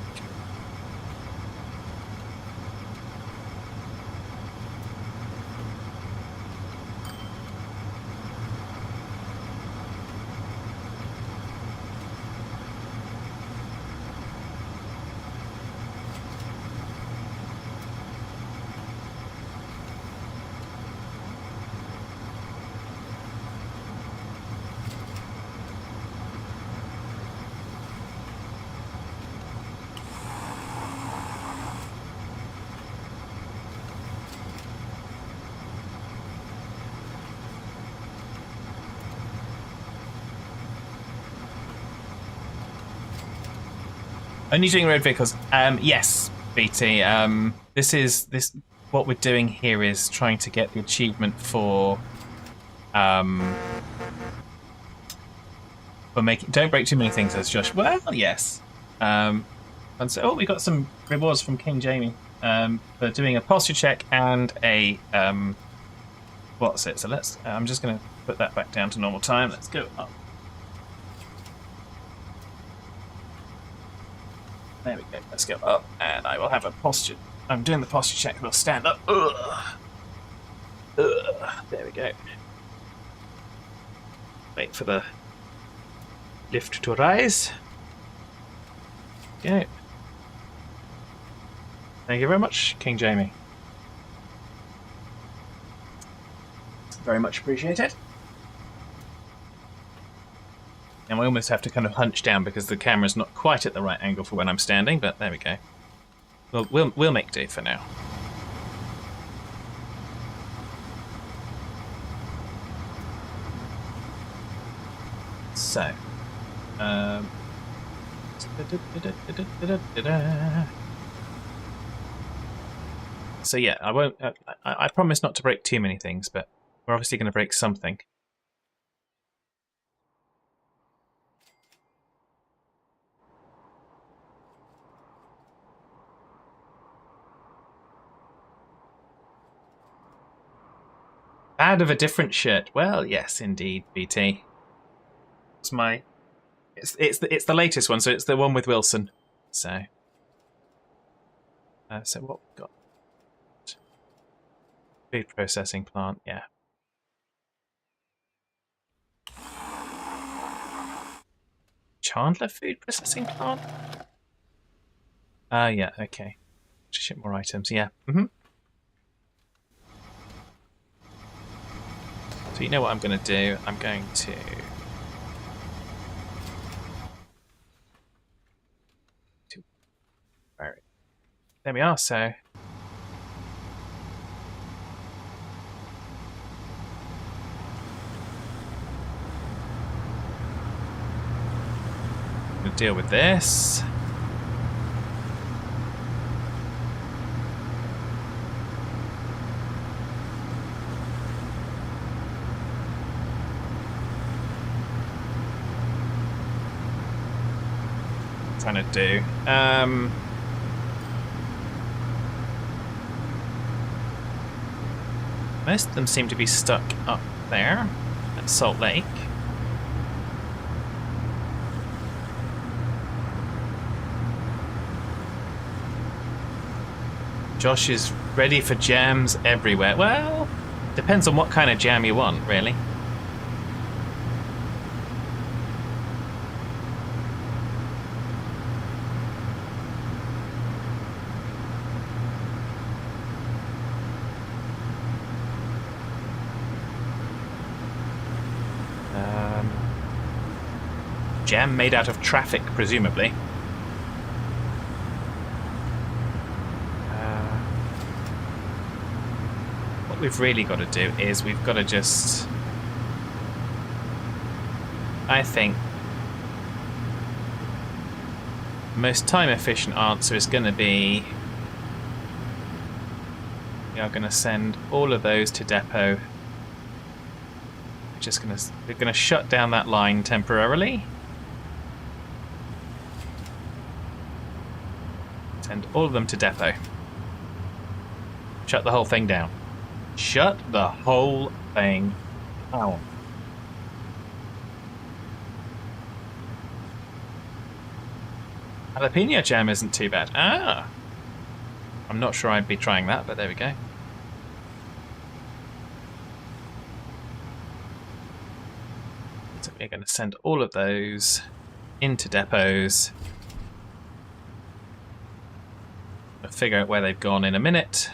Only doing road vehicles. Yes, BT. This what we're doing here is trying to get the achievement for making. Don't break too many things, says Josh. Well, yes. And so, we got some rewards from King Jamie for doing a posture check and a what's it? So let's. I'm just going to put that back down to normal time. Let's go up. There we go. Let's go up, and I will have a posture. I'm doing the posture check. We'll stand up. Ugh. There we go. Wait for the lift to rise. Go. Thank you very much, King Jamie. Very much appreciated. And we almost have to kind of hunch down because the camera's not quite at the right angle for when I'm standing, but there we go. We'll make do for now. So, so yeah, I won't. I promise not to break too many things, but we're obviously going to break something. Bad of a different shirt. Well, yes, indeed, BT. It's my. It's the latest one, so it's the one with Wilson. So. So what we've got? Food processing plant. Yeah. Chandler food processing plant. Yeah. Okay. To ship more items. Yeah. Mm-hmm. So you know what I'm going to do? I'm going to... There we are, so... I'm going to deal with this. Trying to do. Most of them seem to be stuck up there at Salt Lake. Josh is ready for jams everywhere. Well, depends on what kind of jam you want, really. Jam made out of traffic, presumably. What we've really got to do is we've got to just... I think the most time-efficient answer is going to be... We are going to send all of those to depot. We're going to shut down that line temporarily. Send all of them to depot. Shut the whole thing down. Shut the whole thing down. Jalapeno jam isn't too bad. Ah! I'm not sure I'd be trying that, but there we go. So we're going to send all of those into depots. We'll figure out where they've gone in a minute.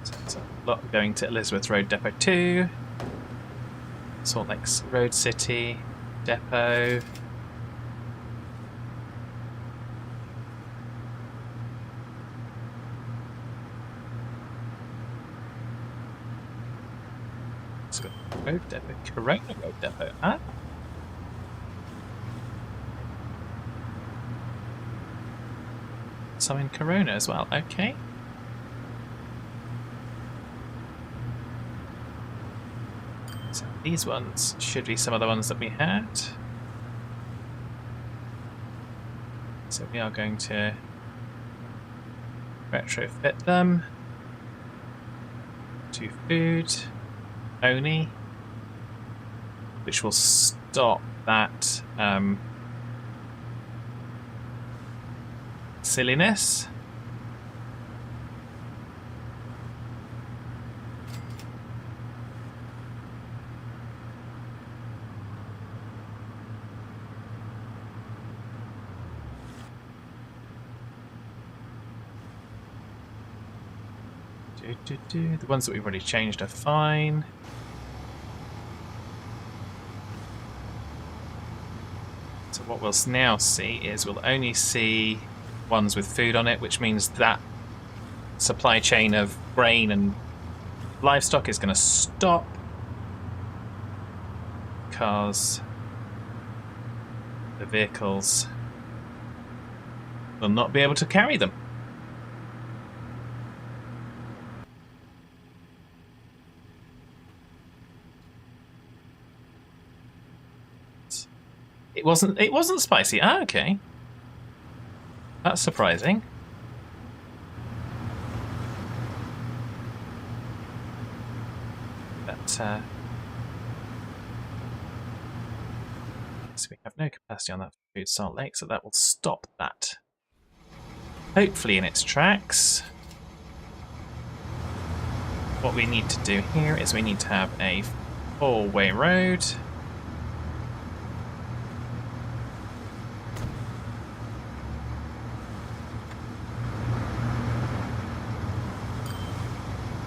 So it's a lot going to Elizabeth Road Depot 2. Salt Lake Road City Depot. Road Depot, Corona Road Depot. Ah. Some in Corona as well. Okay. So these ones should be some of the ones that we had. So we are going to retrofit them to food only, which will stop that silliness. The ones that we've already changed are fine. So what we'll now see is we'll only see ones with food on it, which means that supply chain of grain and livestock is going to stop because the vehicles will not be able to carry them. It wasn't spicy. Ah, okay. That's surprising. But so we have no capacity on that food Salt Lake, so that will stop that. Hopefully in its tracks. What we need to do here is we need to have a four-way road.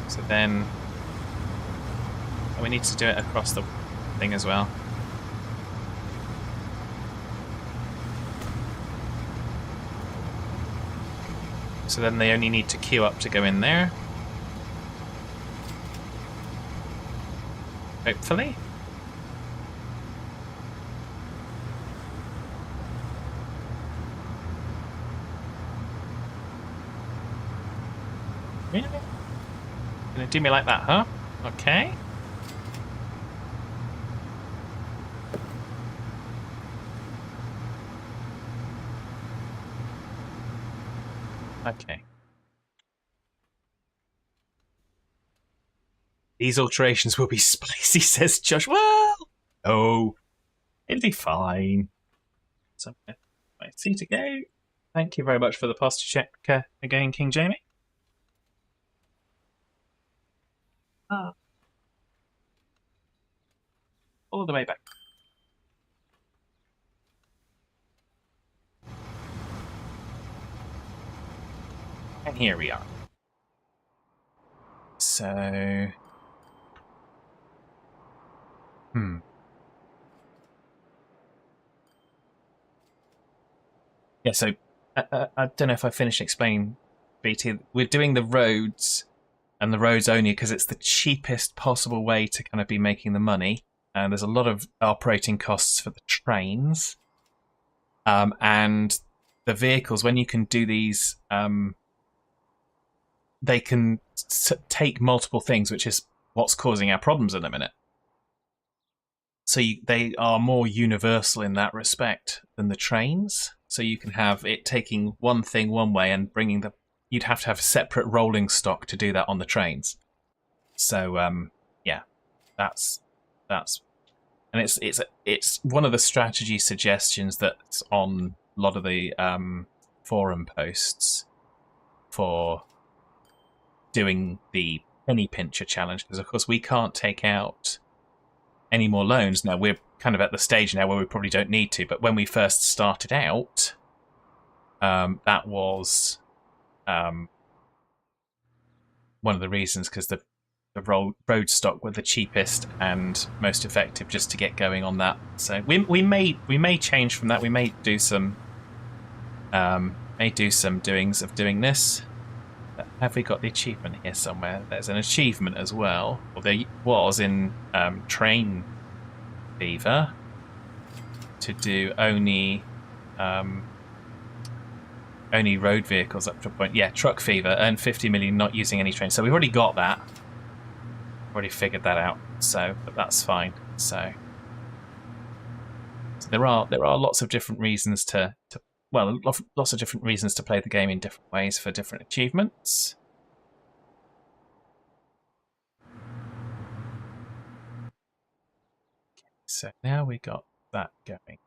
So then we need to do it across the thing as well. So then they only need to queue up to go in there. Hopefully. Really? Gonna do me like that, huh? Okay. Okay. These alterations will be spicy, says Josh. Well, oh, it'll be fine. So, right, see to go. Thank you very much for the posture check again, King Jamie. All the way back. And here we are. So... Yeah, so I don't know if I finished explaining, BT. We're doing the roads and the roads only because it's the cheapest possible way to kind of be making the money. And there's a lot of operating costs for the trains. And the vehicles, when you can do these, they can take multiple things, which is what's causing our problems in a minute. So they are more universal in that respect than the trains. so you can have it taking one thing one way and bringing the. You'd have to have a separate rolling stock to do that on the trains. So yeah, that's and it's one of the strategy suggestions that's on a lot of the forum posts for doing the penny pincher challenge, because of course we can't take out any more loans now. We're kind of at the stage now where we probably don't need to, but when we first started out, that was one of the reasons, because the road stock were the cheapest and most effective just to get going on that. So we may change from that. We may do some doings of doing this. Have we got the achievement here somewhere? There's an achievement as well. Well, there was in Train Fever to do only road vehicles up to a point. Yeah, Truck Fever, earn 50 million not using any trains. So we've already got that. Already figured that out. So, but that's fine. So there are lots of different reasons to lots of different reasons to play the game in different ways for different achievements. So now we got that going.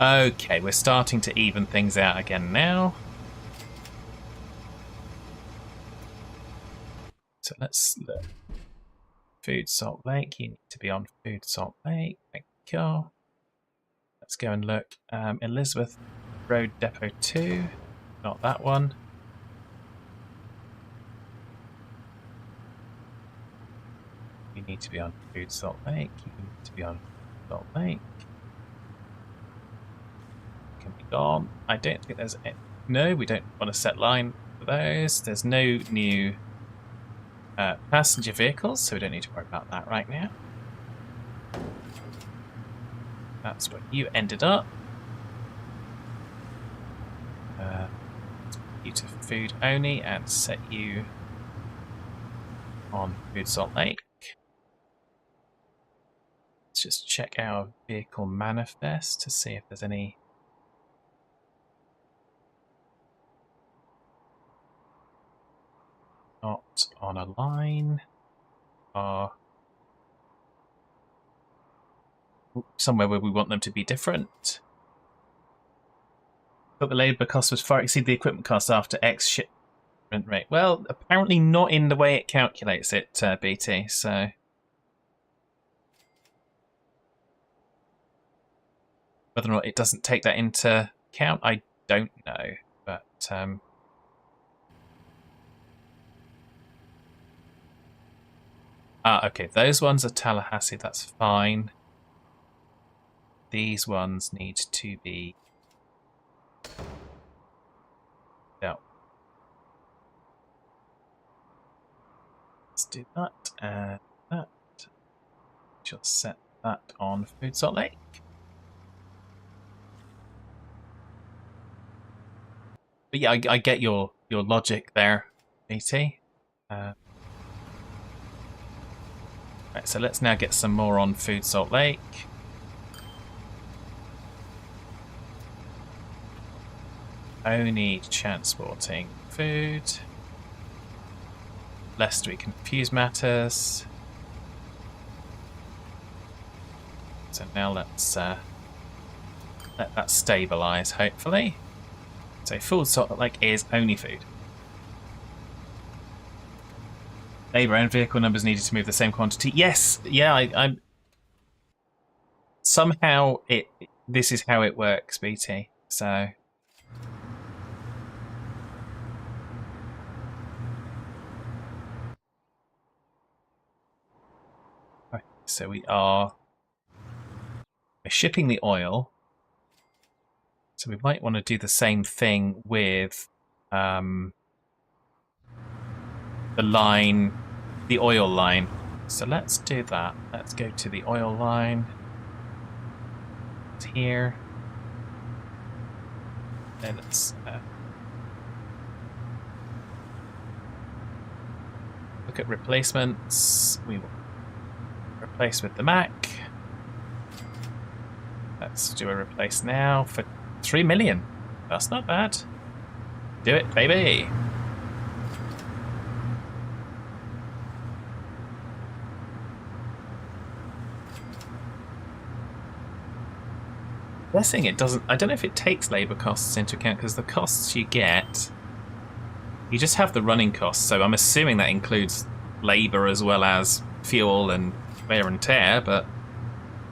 Okay, we're starting to even things out again now. So let's look. Food Salt Lake. You need to be on Food Salt Lake. Thank you. Let's go and look. Elizabeth Road Depot 2. Not that one. You need to be on Food Salt Lake. You need to be on Salt Lake. Can be gone. I don't think there's any. No, we don't want to set line for those. There's no new passenger vehicles, so we don't need to worry about that right now. That's where you ended up. You to food only and set you on Food Salt Lake. Let's just check our vehicle manifest to see if there's any. Not on a line. Somewhere where we want them to be different. But the labour cost was far exceed the equipment cost after X shipment rate. Well, apparently not in the way it calculates it, BT, so. Whether or not it doesn't take that into account, I don't know. But okay, those ones are Tallahassee, that's fine. These ones need to be dealt. Let's do that and that. Just set that on Food Salt Lake. But yeah, I get your logic there, BT. Right, so let's now get some more on Food Salt Lake. Only transporting food. Lest we confuse matters. So now let's let that stabilize, hopefully. So Food Salt Lake is only food. Labour and vehicle numbers needed to move the same quantity. Yes, yeah, I'm. Somehow this is how it works, BT. So. Right, so we're shipping the oil. So we might want to do the same thing with the line, the oil line. So let's do that. Let's go to the oil line. It's here. Then let's look at replacements. We will replace with the Mac. let's do a replace now for 3 million. That's not bad. Do it, baby. Guessing it doesn't. I don't know if it takes labour costs into account, because the costs you get, you just have the running costs. So I'm assuming that includes labour as well as fuel and wear and tear, but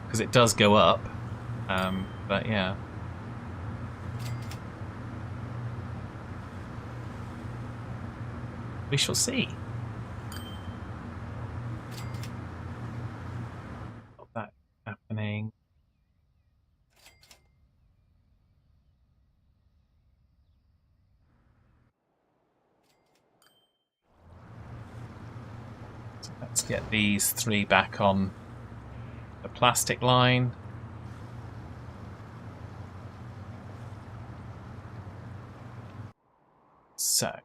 because it does go up. But yeah. We shall see. Not that happening. So let's get these 3 back on the plastic line. So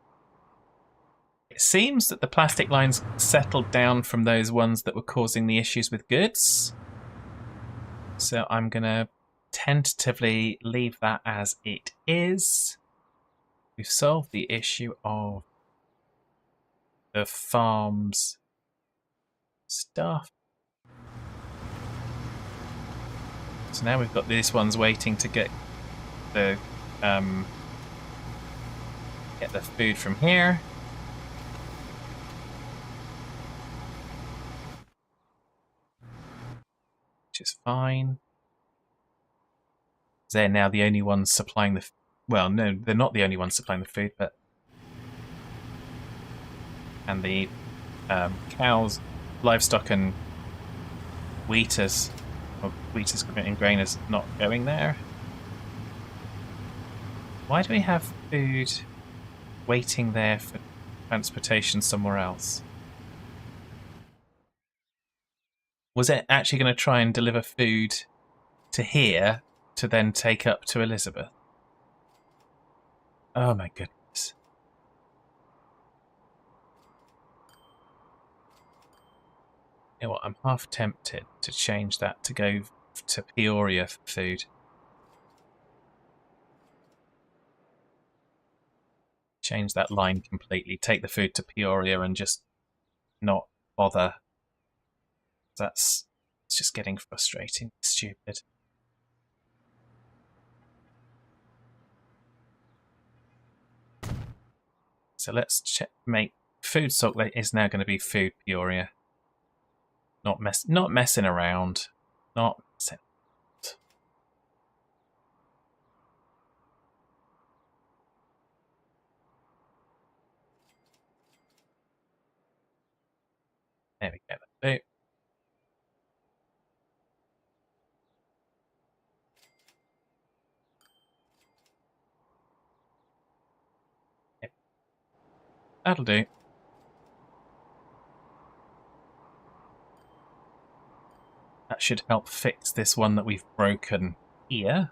it seems that the plastic lines settled down from those ones that were causing the issues with goods. So I'm going to tentatively leave that as it is. We've solved the issue of the farm's stuff. So now we've got these ones waiting to get the food from here. Which is fine. They're now the only ones supplying the... Well, no, they're not the only ones supplying the food, but... And the cows, livestock and wheat and grain is not going there. Why do we have food waiting there for transportation somewhere else? Was it actually going to try and deliver food to here to then take up to Elizabeth? Oh my goodness. You know what, I'm half tempted to change that to go to Peoria for food. Change that line completely, take the food to Peoria and just not bother. It's just getting frustrating, stupid. So let's make food Salt Lake is now going to be food Peoria. Not messing around. Not messing. There we go. Boop. Yep. That'll do. That should help fix this one that we've broken here.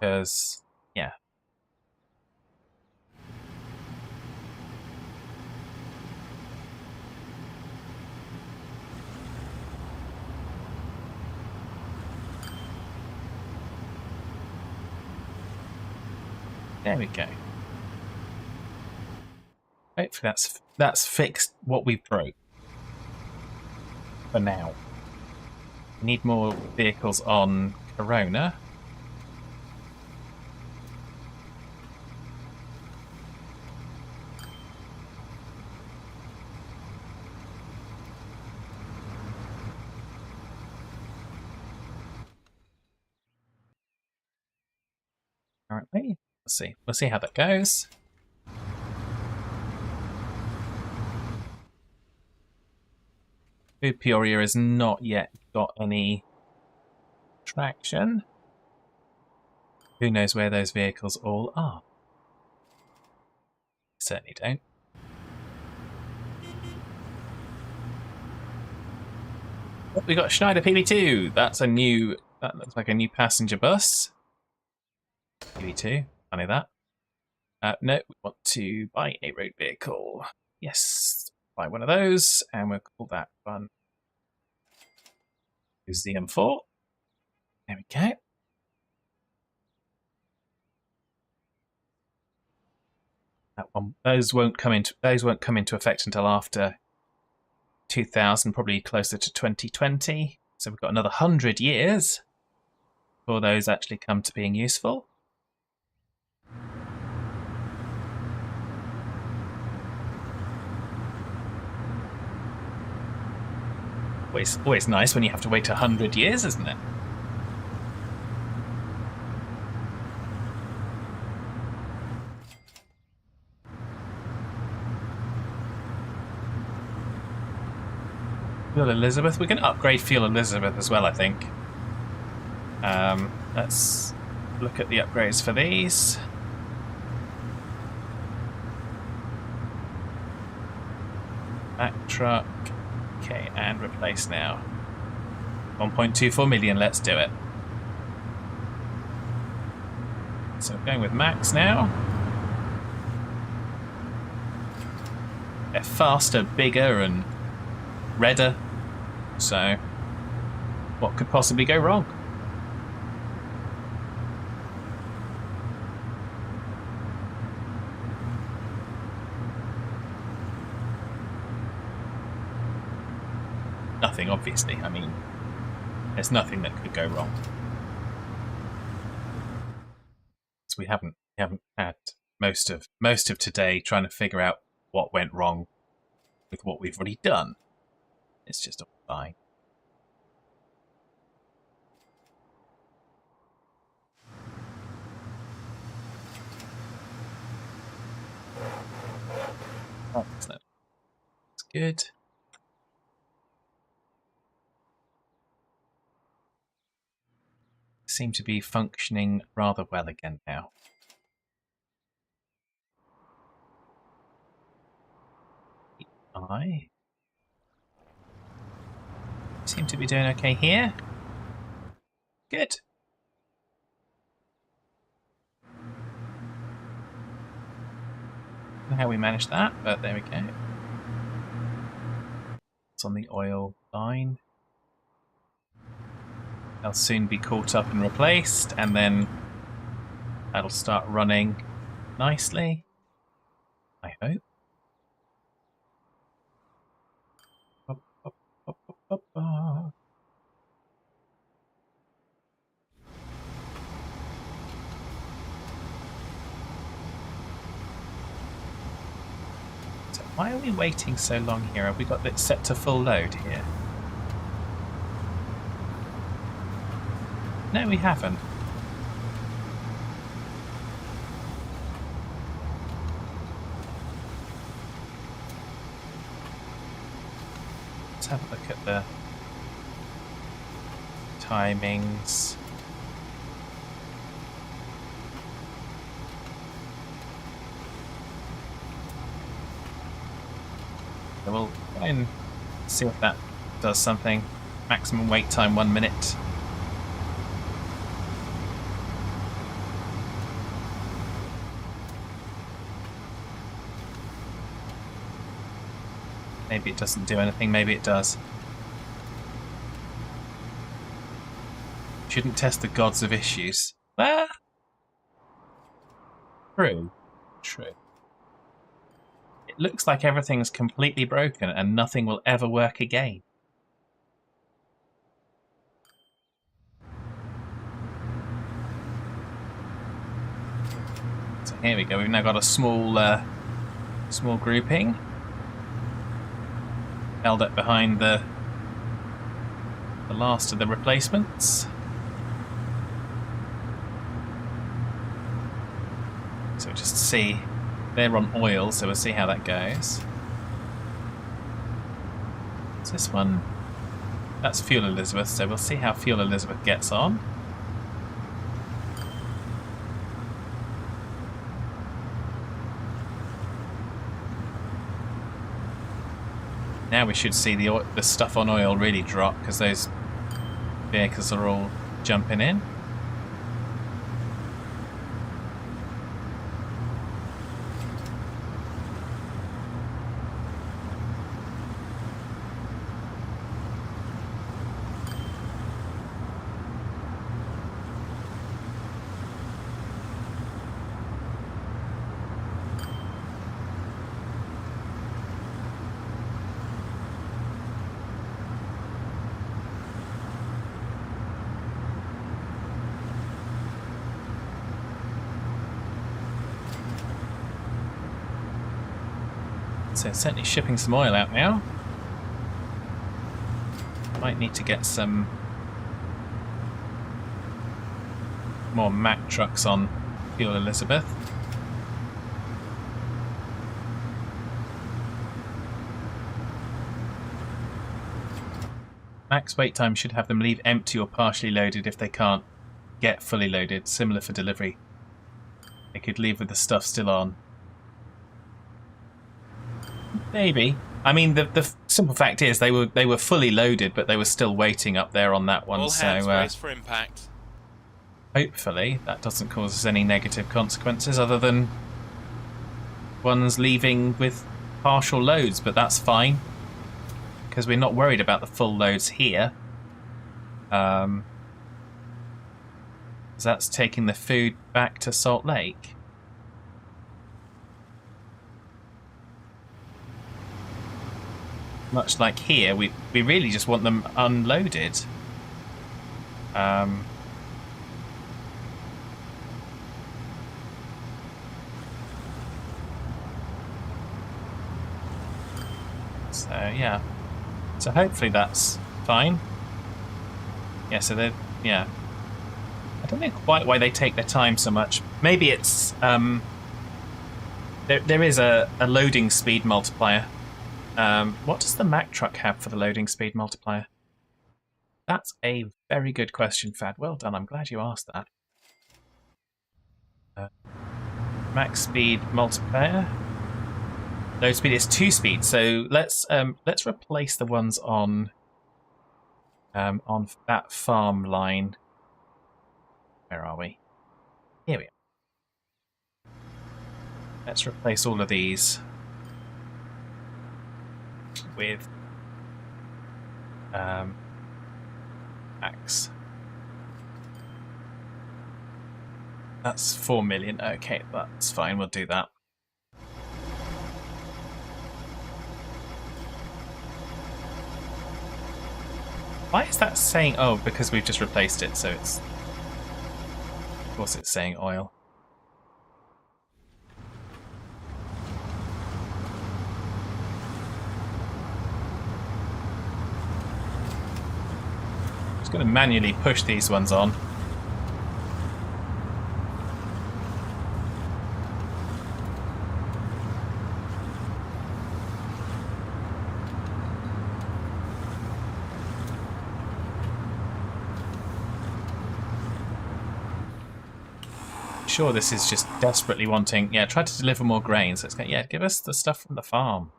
Because, yeah. There we go. Hopefully that's fixed what we broke. For now. We need more vehicles on Corona. Currently. We'll see how that goes. Food Peoria has not yet got any traction. Who knows where those vehicles all are? Certainly don't. Oh, we got a Schneider PB2. That looks like a new passenger bus. PB2, funny that. No, we want to buy a road vehicle. Yes, buy one of those, and we'll call that one. Use the M4. There we go. That one, those won't come into effect until after 2000, probably closer to 2020. So we've got another 100 years before those actually come to being useful. Always nice when you have to wait 100 years, isn't it? Fuel Elizabeth. We're going to upgrade Fuel Elizabeth as well, I think. Let's look at the upgrades for these. Back truck. Okay, and replace now. 1.24 million, let's do it. So we're going with Max now. They're faster, bigger, and redder. So, what could possibly go wrong? Nothing, obviously. I mean, there's nothing that could go wrong. So we haven't had most of today trying to figure out what went wrong with what we've already done. It's just all fine. Oh, excellent. That's good. Seem to be functioning rather well again now. I seem to be doing okay here. Good. I don't know how we managed that, but there we go. It's on the oil line. They'll soon be caught up and replaced, and then that'll start running nicely, I hope. So why are we waiting so long here? Have we got it set to full load here? No, we haven't. Let's have a look at the timings. So we'll try and see if that does something. Maximum wait time 1 minute. Maybe it doesn't do anything, maybe it does. Shouldn't test the gods of issues. Ah! True. True. It looks like everything's completely broken and nothing will ever work again. So here we go, we've now got a small grouping. Held up behind the last of the replacements. So just see, they're on oil, so we'll see how that goes. So this one, that's Fuel Elizabeth, so we'll see how Fuel Elizabeth gets on. Now we should see the stuff on oil really drop because those vehicles are all jumping in. So certainly shipping some oil out now. Might need to get some more Mack trucks on Fuel Elizabeth. Max wait time should have them leave empty or partially loaded if they can't get fully loaded. Similar for delivery. They could leave with the stuff still on. Maybe. I mean, the simple fact is they were fully loaded, but they were still waiting up there on that one. All hands brace for impact. Hopefully that doesn't cause us any negative consequences other than ones leaving with partial loads, but that's fine because we're not worried about the full loads here. Because that's taking the food back to Salt Lake. Much like here, we really just want them unloaded. So yeah. So hopefully that's fine. Yeah, so they're... yeah. I don't know quite why they take their time so much. Maybe it's... there is a loading speed multiplier. What does the Mack truck have for the loading speed multiplier? That's a very good question, Fad. Well done. I'm glad you asked that. Max speed multiplier. Load speed is 2 speed. So let's replace the ones on that farm line. Where are we? Here we are. Let's replace all of these with Max. That's 4 million. Okay, that's fine. We'll do that. Why is that saying... oh, because we've just replaced it, so it's... of course it's saying oil. I'm just going to manually push these ones on. Sure, this is just desperately wanting... yeah, try to deliver more grain. So it's going, yeah, give us the stuff from the farm.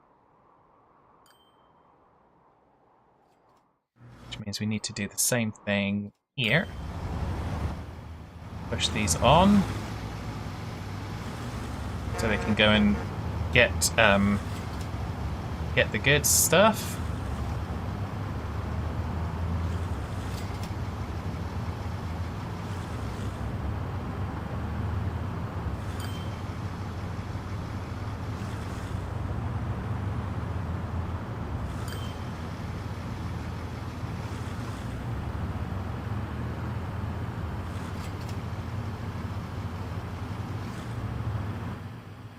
Which means we need to do the same thing here. Push these on. So they can go and get the good stuff.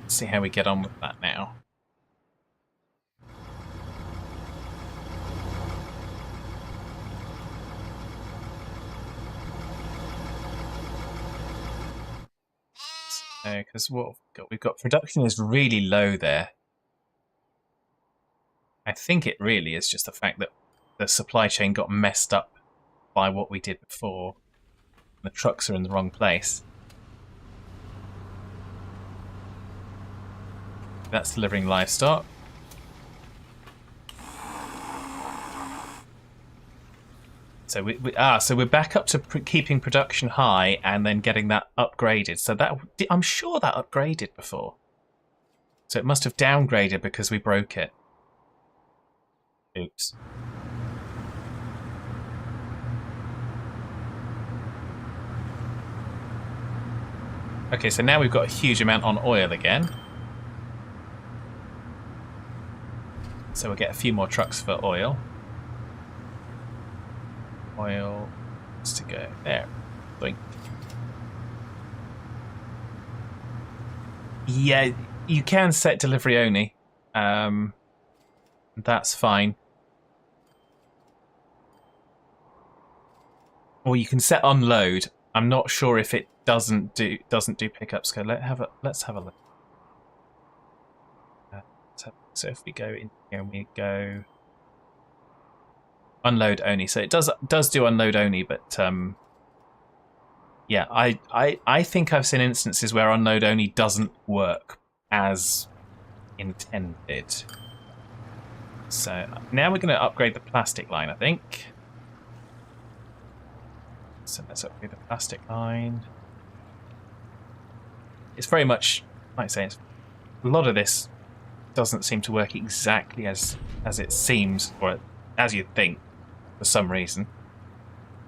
See how we get on with that now. Because what we've got production is really low there. I think it really is just the fact that the supply chain got messed up by what we did before. The trucks are in the wrong place. That's delivering livestock. So so we're back up to keeping production high and then getting that upgraded. So that I'm sure that upgraded before. So it must have downgraded because we broke it. Oops. Okay, so now we've got a huge amount on oil again. So we'll get a few more trucks for oil. Oil has to go there. Boink. Yeah, you can set delivery only. That's fine. Or you can set unload. I'm not sure if it doesn't do pickups. Let's have a look. So if we go in here and we go unload only, so it does do unload only, but yeah, I think I've seen instances where unload only doesn't work as intended. So now we're going to upgrade the plastic line, I think. So let's upgrade the plastic line. It's very much, like I say, a lot of this doesn't seem to work exactly as it seems, or as you'd think, for some reason.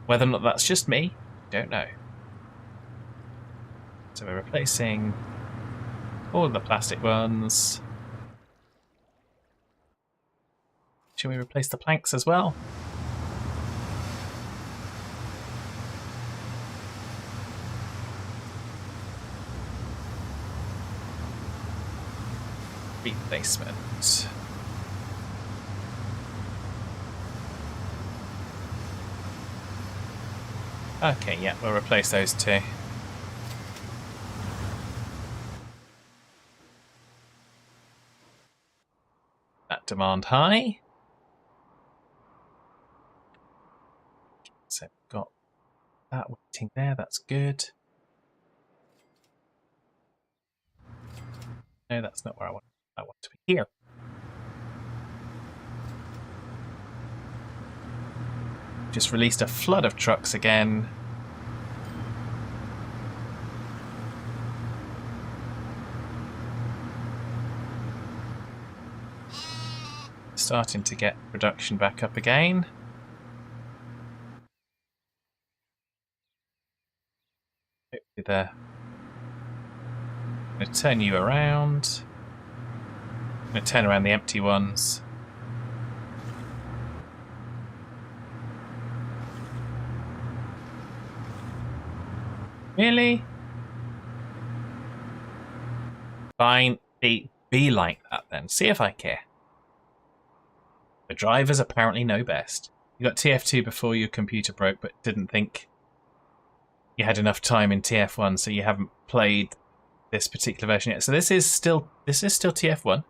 Whether or not that's just me, don't know. So we're replacing all of the plastic ones. Shall we replace the planks as well? Replacement. Okay, yeah, we'll replace those two. That demand high. So we've got that waiting there, that's good. No, that's not where I want to be. Here. Just released a flood of trucks again. Starting to get production back up again. Hopefully there. I'm going to turn you around. I'm going to turn around the empty ones. Really? Fine. Be like that then. See if I care. The drivers apparently know best. You got TF2 before your computer broke, but didn't think you had enough time in TF1, so you haven't played this particular version yet. So this is still TF1.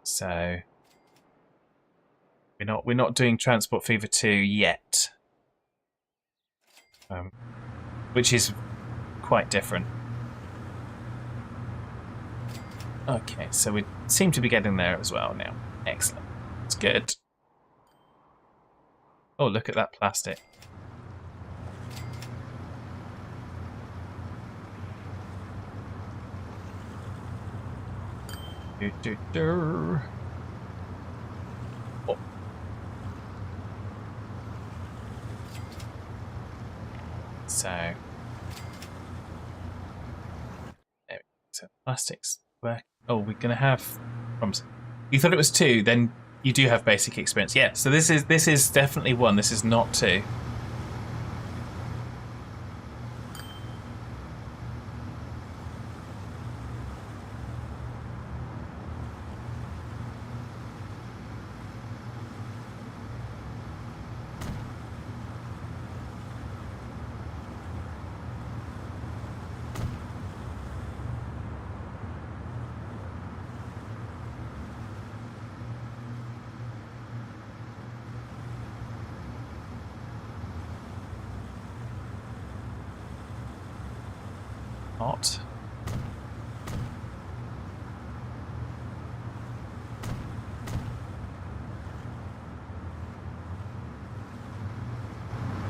So we're not doing Transport Fever 2 yet. Which is quite different. Okay, so we seem to be getting there as well now. Excellent. It's good. Oh, look at that plastic. Oh. So plastics work. Oh, we're gonna have problems. You thought it was 2, then you do have basic experience. Yeah, so this is definitely 1. This is not 2. Not.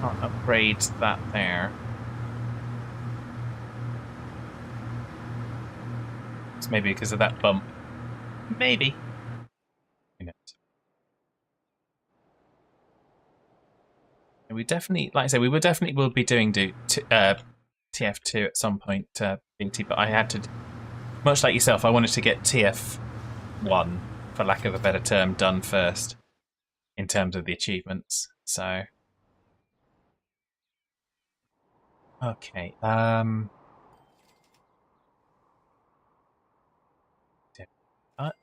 Can't upgrade that there. It's maybe because of that bump. Maybe. Who knows? We definitely, like I say, we will be doing TF2 at some point, BT, but I had to, much like yourself, I wanted to get TF1, for lack of a better term, done first in terms of the achievements. So, okay,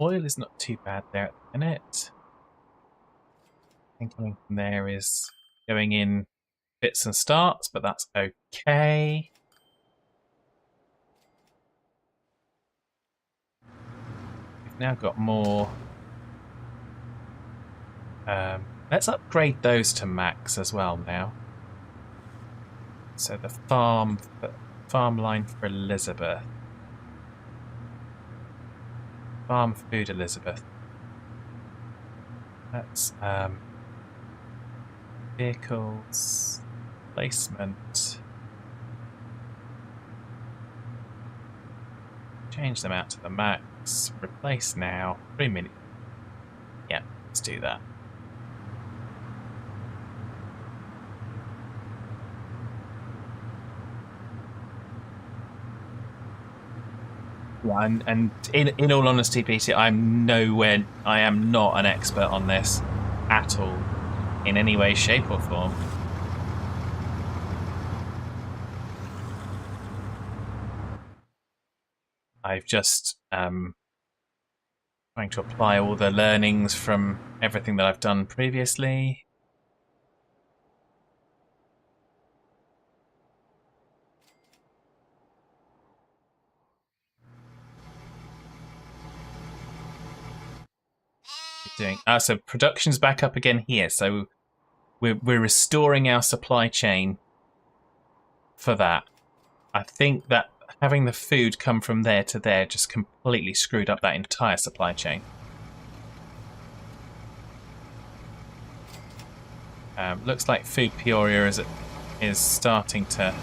Oil is not too bad there at the minute. I think coming from there is going in bits and starts, but that's okay. We've now got more. Let's upgrade those to max as well now. So the farm line for Elizabeth. Farm food Elizabeth. That's vehicles placement. Change them out to the max. Replace now. 3 minutes. Yeah, let's do that. Yeah, and in all honesty, Peter, I am not an expert on this at all, in any way, shape or form. I've just trying to apply all the learnings from everything that I've done previously. So production's back up again here, so we're restoring our supply chain for that. I think that having the food come from there to there just completely screwed up that entire supply chain. Looks like Food Peoria is starting to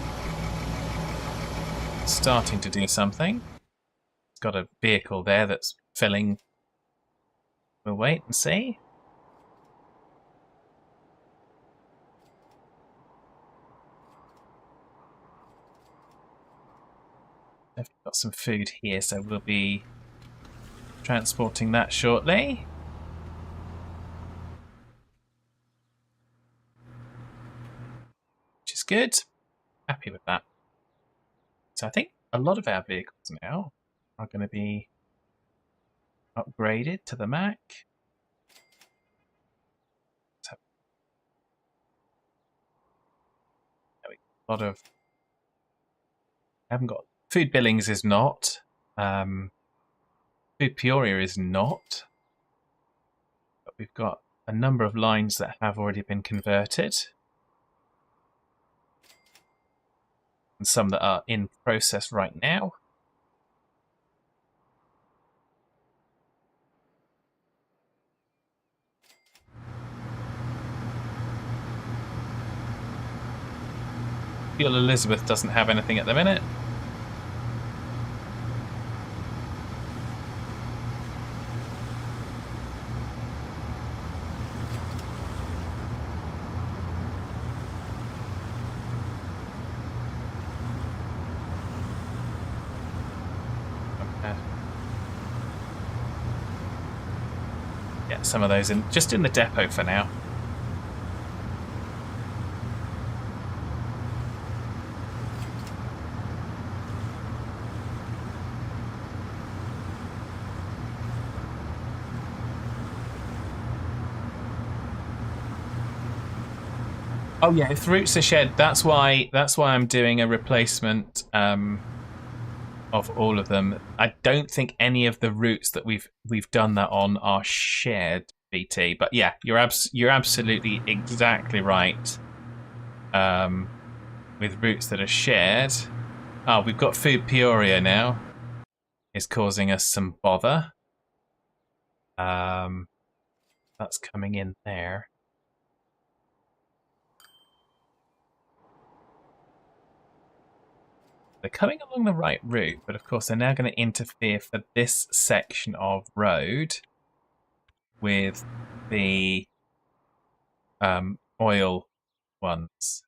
do something. It's got a vehicle there that's filling. We'll wait and see. I've got some food here, so we'll be transporting that shortly. Which is good. Happy with that. So I think a lot of our vehicles now are going to be upgraded to the Mac. So a lot of. I haven't got. Food Billings is not. Food Peoria is not. But we've got a number of lines that have already been converted. And some that are in process right now. Fuel Elizabeth doesn't have anything at the minute. Get some of those in just in the depot for now. Oh yeah, if the routes are shared, that's why I'm doing a replacement of all of them. I don't think any of the routes that we've done that on are shared, BT. But yeah, you're absolutely exactly right. With routes that are shared. Oh, we've got Food Peoria now. Is causing us some bother. That's coming in there. They're coming along the right route, but of course they're now going to interfere for this section of road with the oil ones.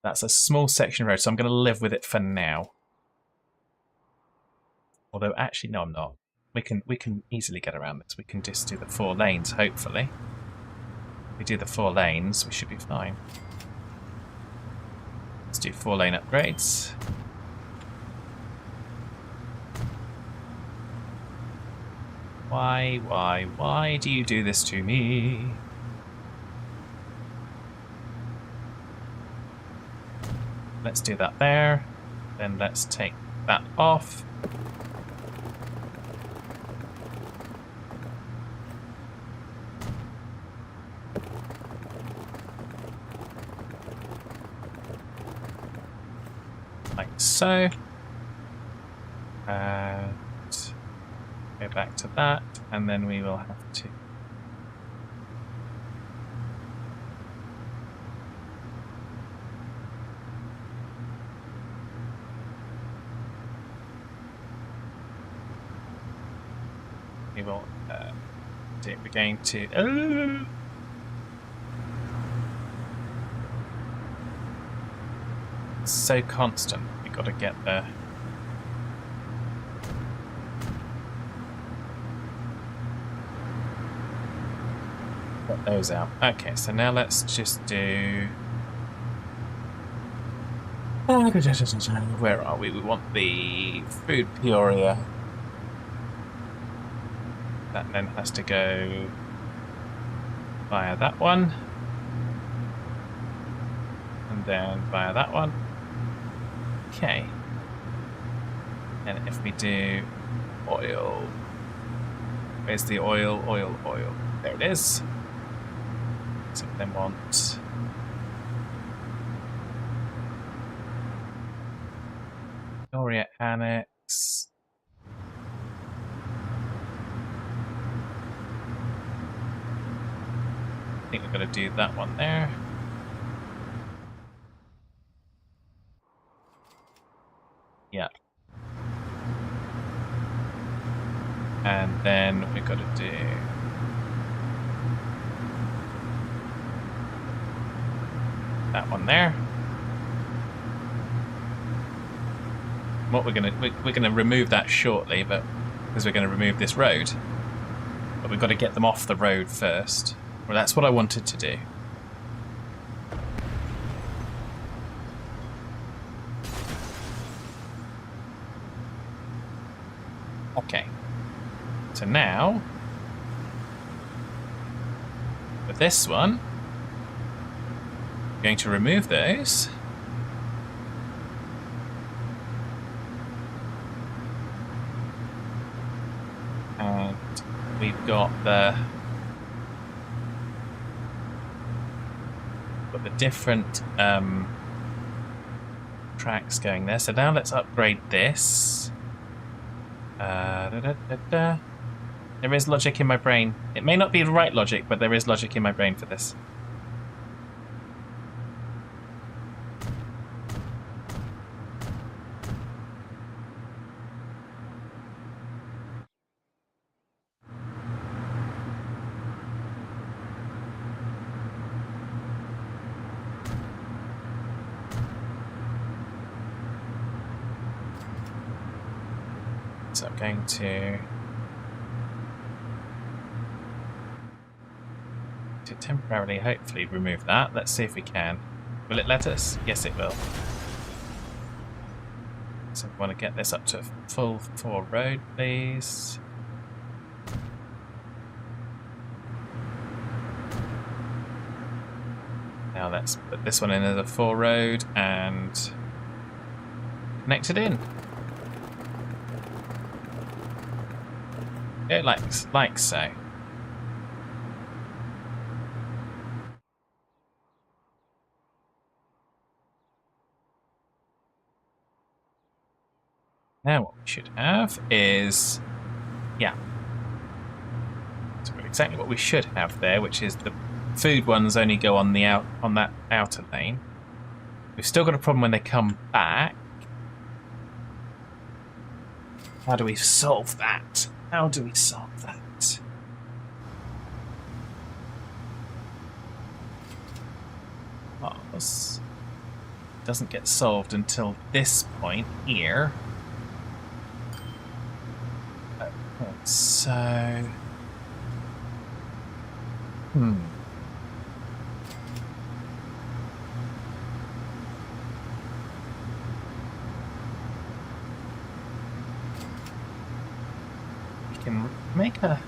That's a small section of road, so I'm going to live with it for now. Although, actually, no, I'm not. We can easily get around this. We can just do the 4 lanes, hopefully. If we do the 4 lanes, we should be fine. Let's do 4-lane upgrades. Why do you do this to me? Let's do that there. Then let's take that off. Like so. And go back to that, and then we will have to we're going to it's so constant. We've got to get there. Got those out. Okay, so now let's just do. Where are we? We want the food Peoria. That then has to go via that one. And then via that one. Okay. And if we do oil. Where's the oil? Oil. There it is. So we then want Peoria Annex. I think we're going to do that one there. Yeah. And then we've got to do that one there. What we're gonna remove that shortly, but because we're going to remove this road. But we've got to get them off the road first. Well, that's what I wanted to do. Okay. So now, with this one, I'm going to remove those. And we've got the different tracks going there. So now let's upgrade this. There is logic in my brain. It may not be the right logic, but there is logic in my brain for this. So I'm going to temporarily, hopefully, remove that. Let's see if we can. Will it let us? Yes, it will. So we want to get this up to a full 4 road, please. Now let's put this one in as a 4 road and connect it in. It like so. Now what we should have is, yeah. So exactly what we should have there, which is the food ones only go on the on that outer lane. We've still got a problem when they come back. How do we solve that? How do we solve that? Because it doesn't get solved until this point here. So... make a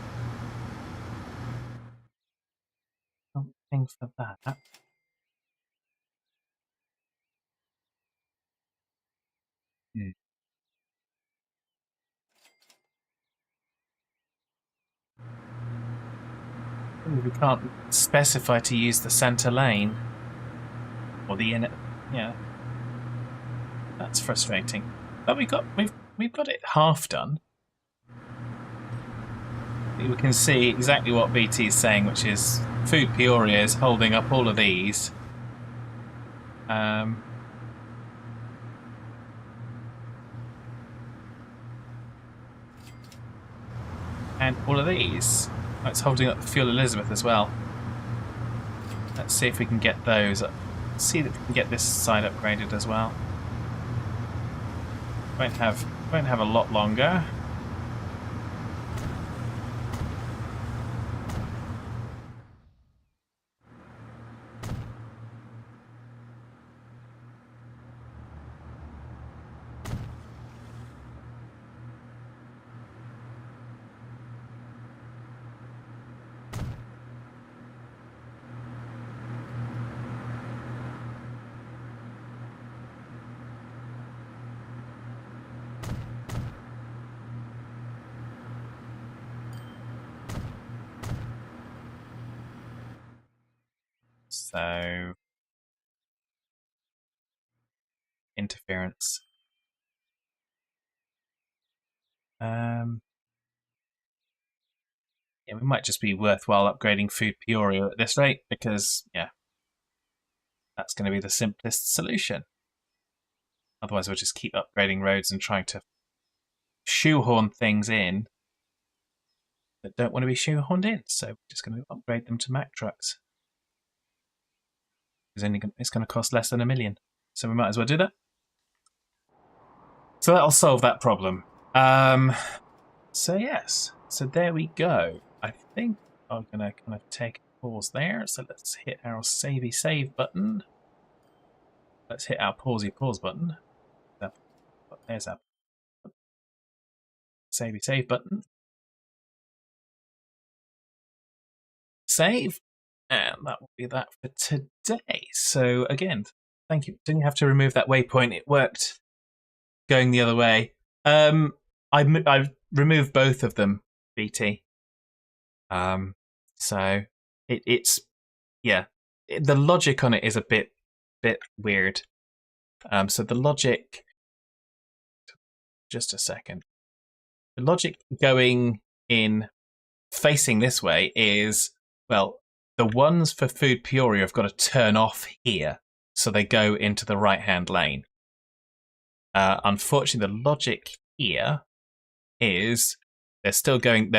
something for that. We can't specify to use the center lane or the inner. Yeah, that's frustrating. But we've got it half done. We can see exactly what BT is saying, which is Food Peoria is holding up all of these. And all of these. Oh, it's holding up the Fuel Elizabeth as well. Let's see if we can get those. See if we can get this side upgraded as well. Won't have a lot longer. So, interference. Yeah, it might just be worthwhile upgrading Food Peoria at this rate because, yeah, that's going to be the simplest solution. Otherwise, we'll just keep upgrading roads and trying to shoehorn things in that don't want to be shoehorned in. So we're just going to upgrade them to Mack trucks. It's going to cost less than $1 million. So we might as well do that. So that'll solve that problem. So yes, so there we go. I think I'm going to kind of take a pause there. So let's hit our savey save button. Let's hit our pausey pause button. There's our savey save button. Save. And that will be that for today. So again, thank you. Didn't have to remove that waypoint. It worked going the other way. I've removed both of them, BT. So it's yeah. The logic on it is a bit weird. So the logic. Just a second. The logic going in facing this way is, well, the ones for Food Peoria have got to turn off here, so they go into the right-hand lane. Unfortunately, the logic here is they're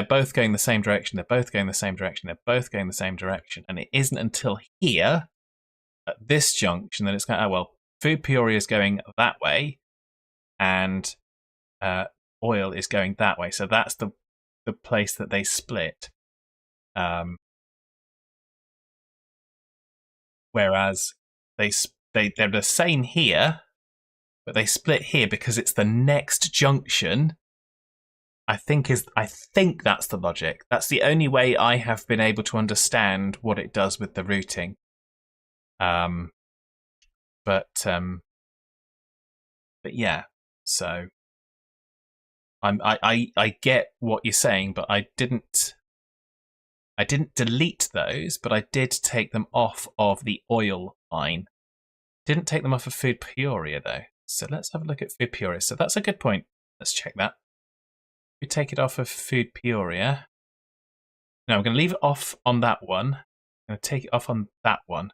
both going the same direction, they're both going the same direction, they're both going the same direction, and it isn't until here, at this junction, that it's going, oh, well, Food Peoria is going that way, and oil is going that way. So that's the place that they split. Whereas they're the same here, but they split here because it's the next junction. I think that's the logic. That's the only way I have been able to understand what it does with the routing. But yeah, so I get what you're saying, but I didn't delete those, but I did take them off of the oil line. Didn't take them off of Food Peoria though. So let's have a look at Food Peoria. So that's a good point. Let's check that. We take it off of Food Peoria. No, I'm going to leave it off on that one. I'm going to take it off on that one.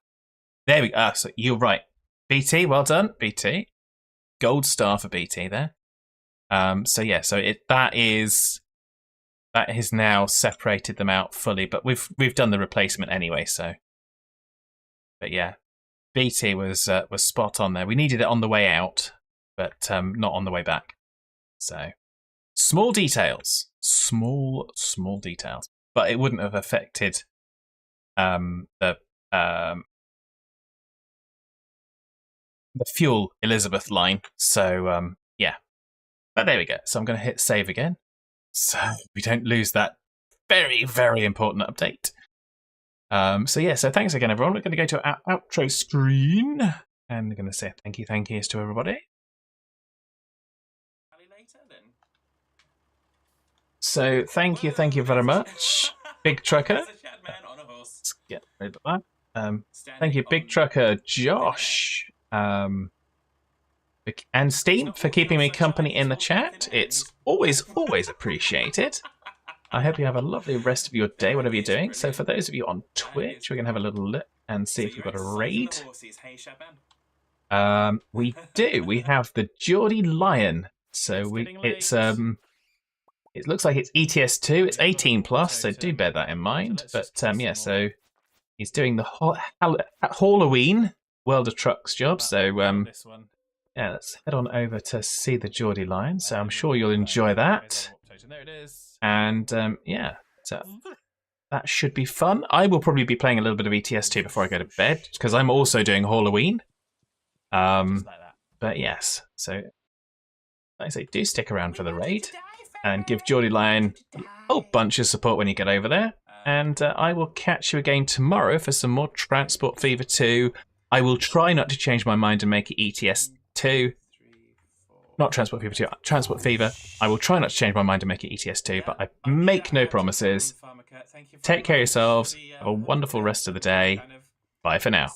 There we go. So you're right. BT, well done, BT. Gold star for BT there. So yeah, so that has now separated them out fully, but we've done the replacement anyway. So, but yeah, BT was spot on there. We needed it on the way out, but not on the way back. So small details, small details, but it wouldn't have affected the Fuel Elizabeth line. So yeah, but there we go. So I'm going to hit save again, so we don't lose that very, very important update. So yeah, so thanks again, everyone. We're going to go to our outro screen, and we're going to say thank yous to everybody. So thank you very much, Big Trucker. Let's get rid of that. Thank you, Big Trucker, Josh, and Steam for keeping me company in the chat. It's always appreciated. I hope you have a lovely rest of your day, whatever you're doing. So for those of you on Twitch, we're going to have a little look and see if we've got a raid. We do. We have the Geordie Lion. So it looks like it's ETS2. It's 18 plus, so do bear that in mind. But yeah, so he's doing the Halloween World of Trucks job. So yeah, let's head on over to see the Geordie Lion. So I'm sure you'll enjoy that. There it is. And yeah, so that should be fun. I will probably be playing a little bit of ETS2 before I go to bed, because I'm also doing Halloween. But yes, so like I say, do stick around for the raid and give Geordie Lion a whole bunch of support when you get over there. And I will catch you again tomorrow for some more Transport Fever 2. I will try not to change my mind and make it ETS2. Not Transport Fever 2, Transport Fever. I will try not to change my mind and make it ETS2, but I make no promises. Take care of yourselves. Have a wonderful rest of the day. Bye for now.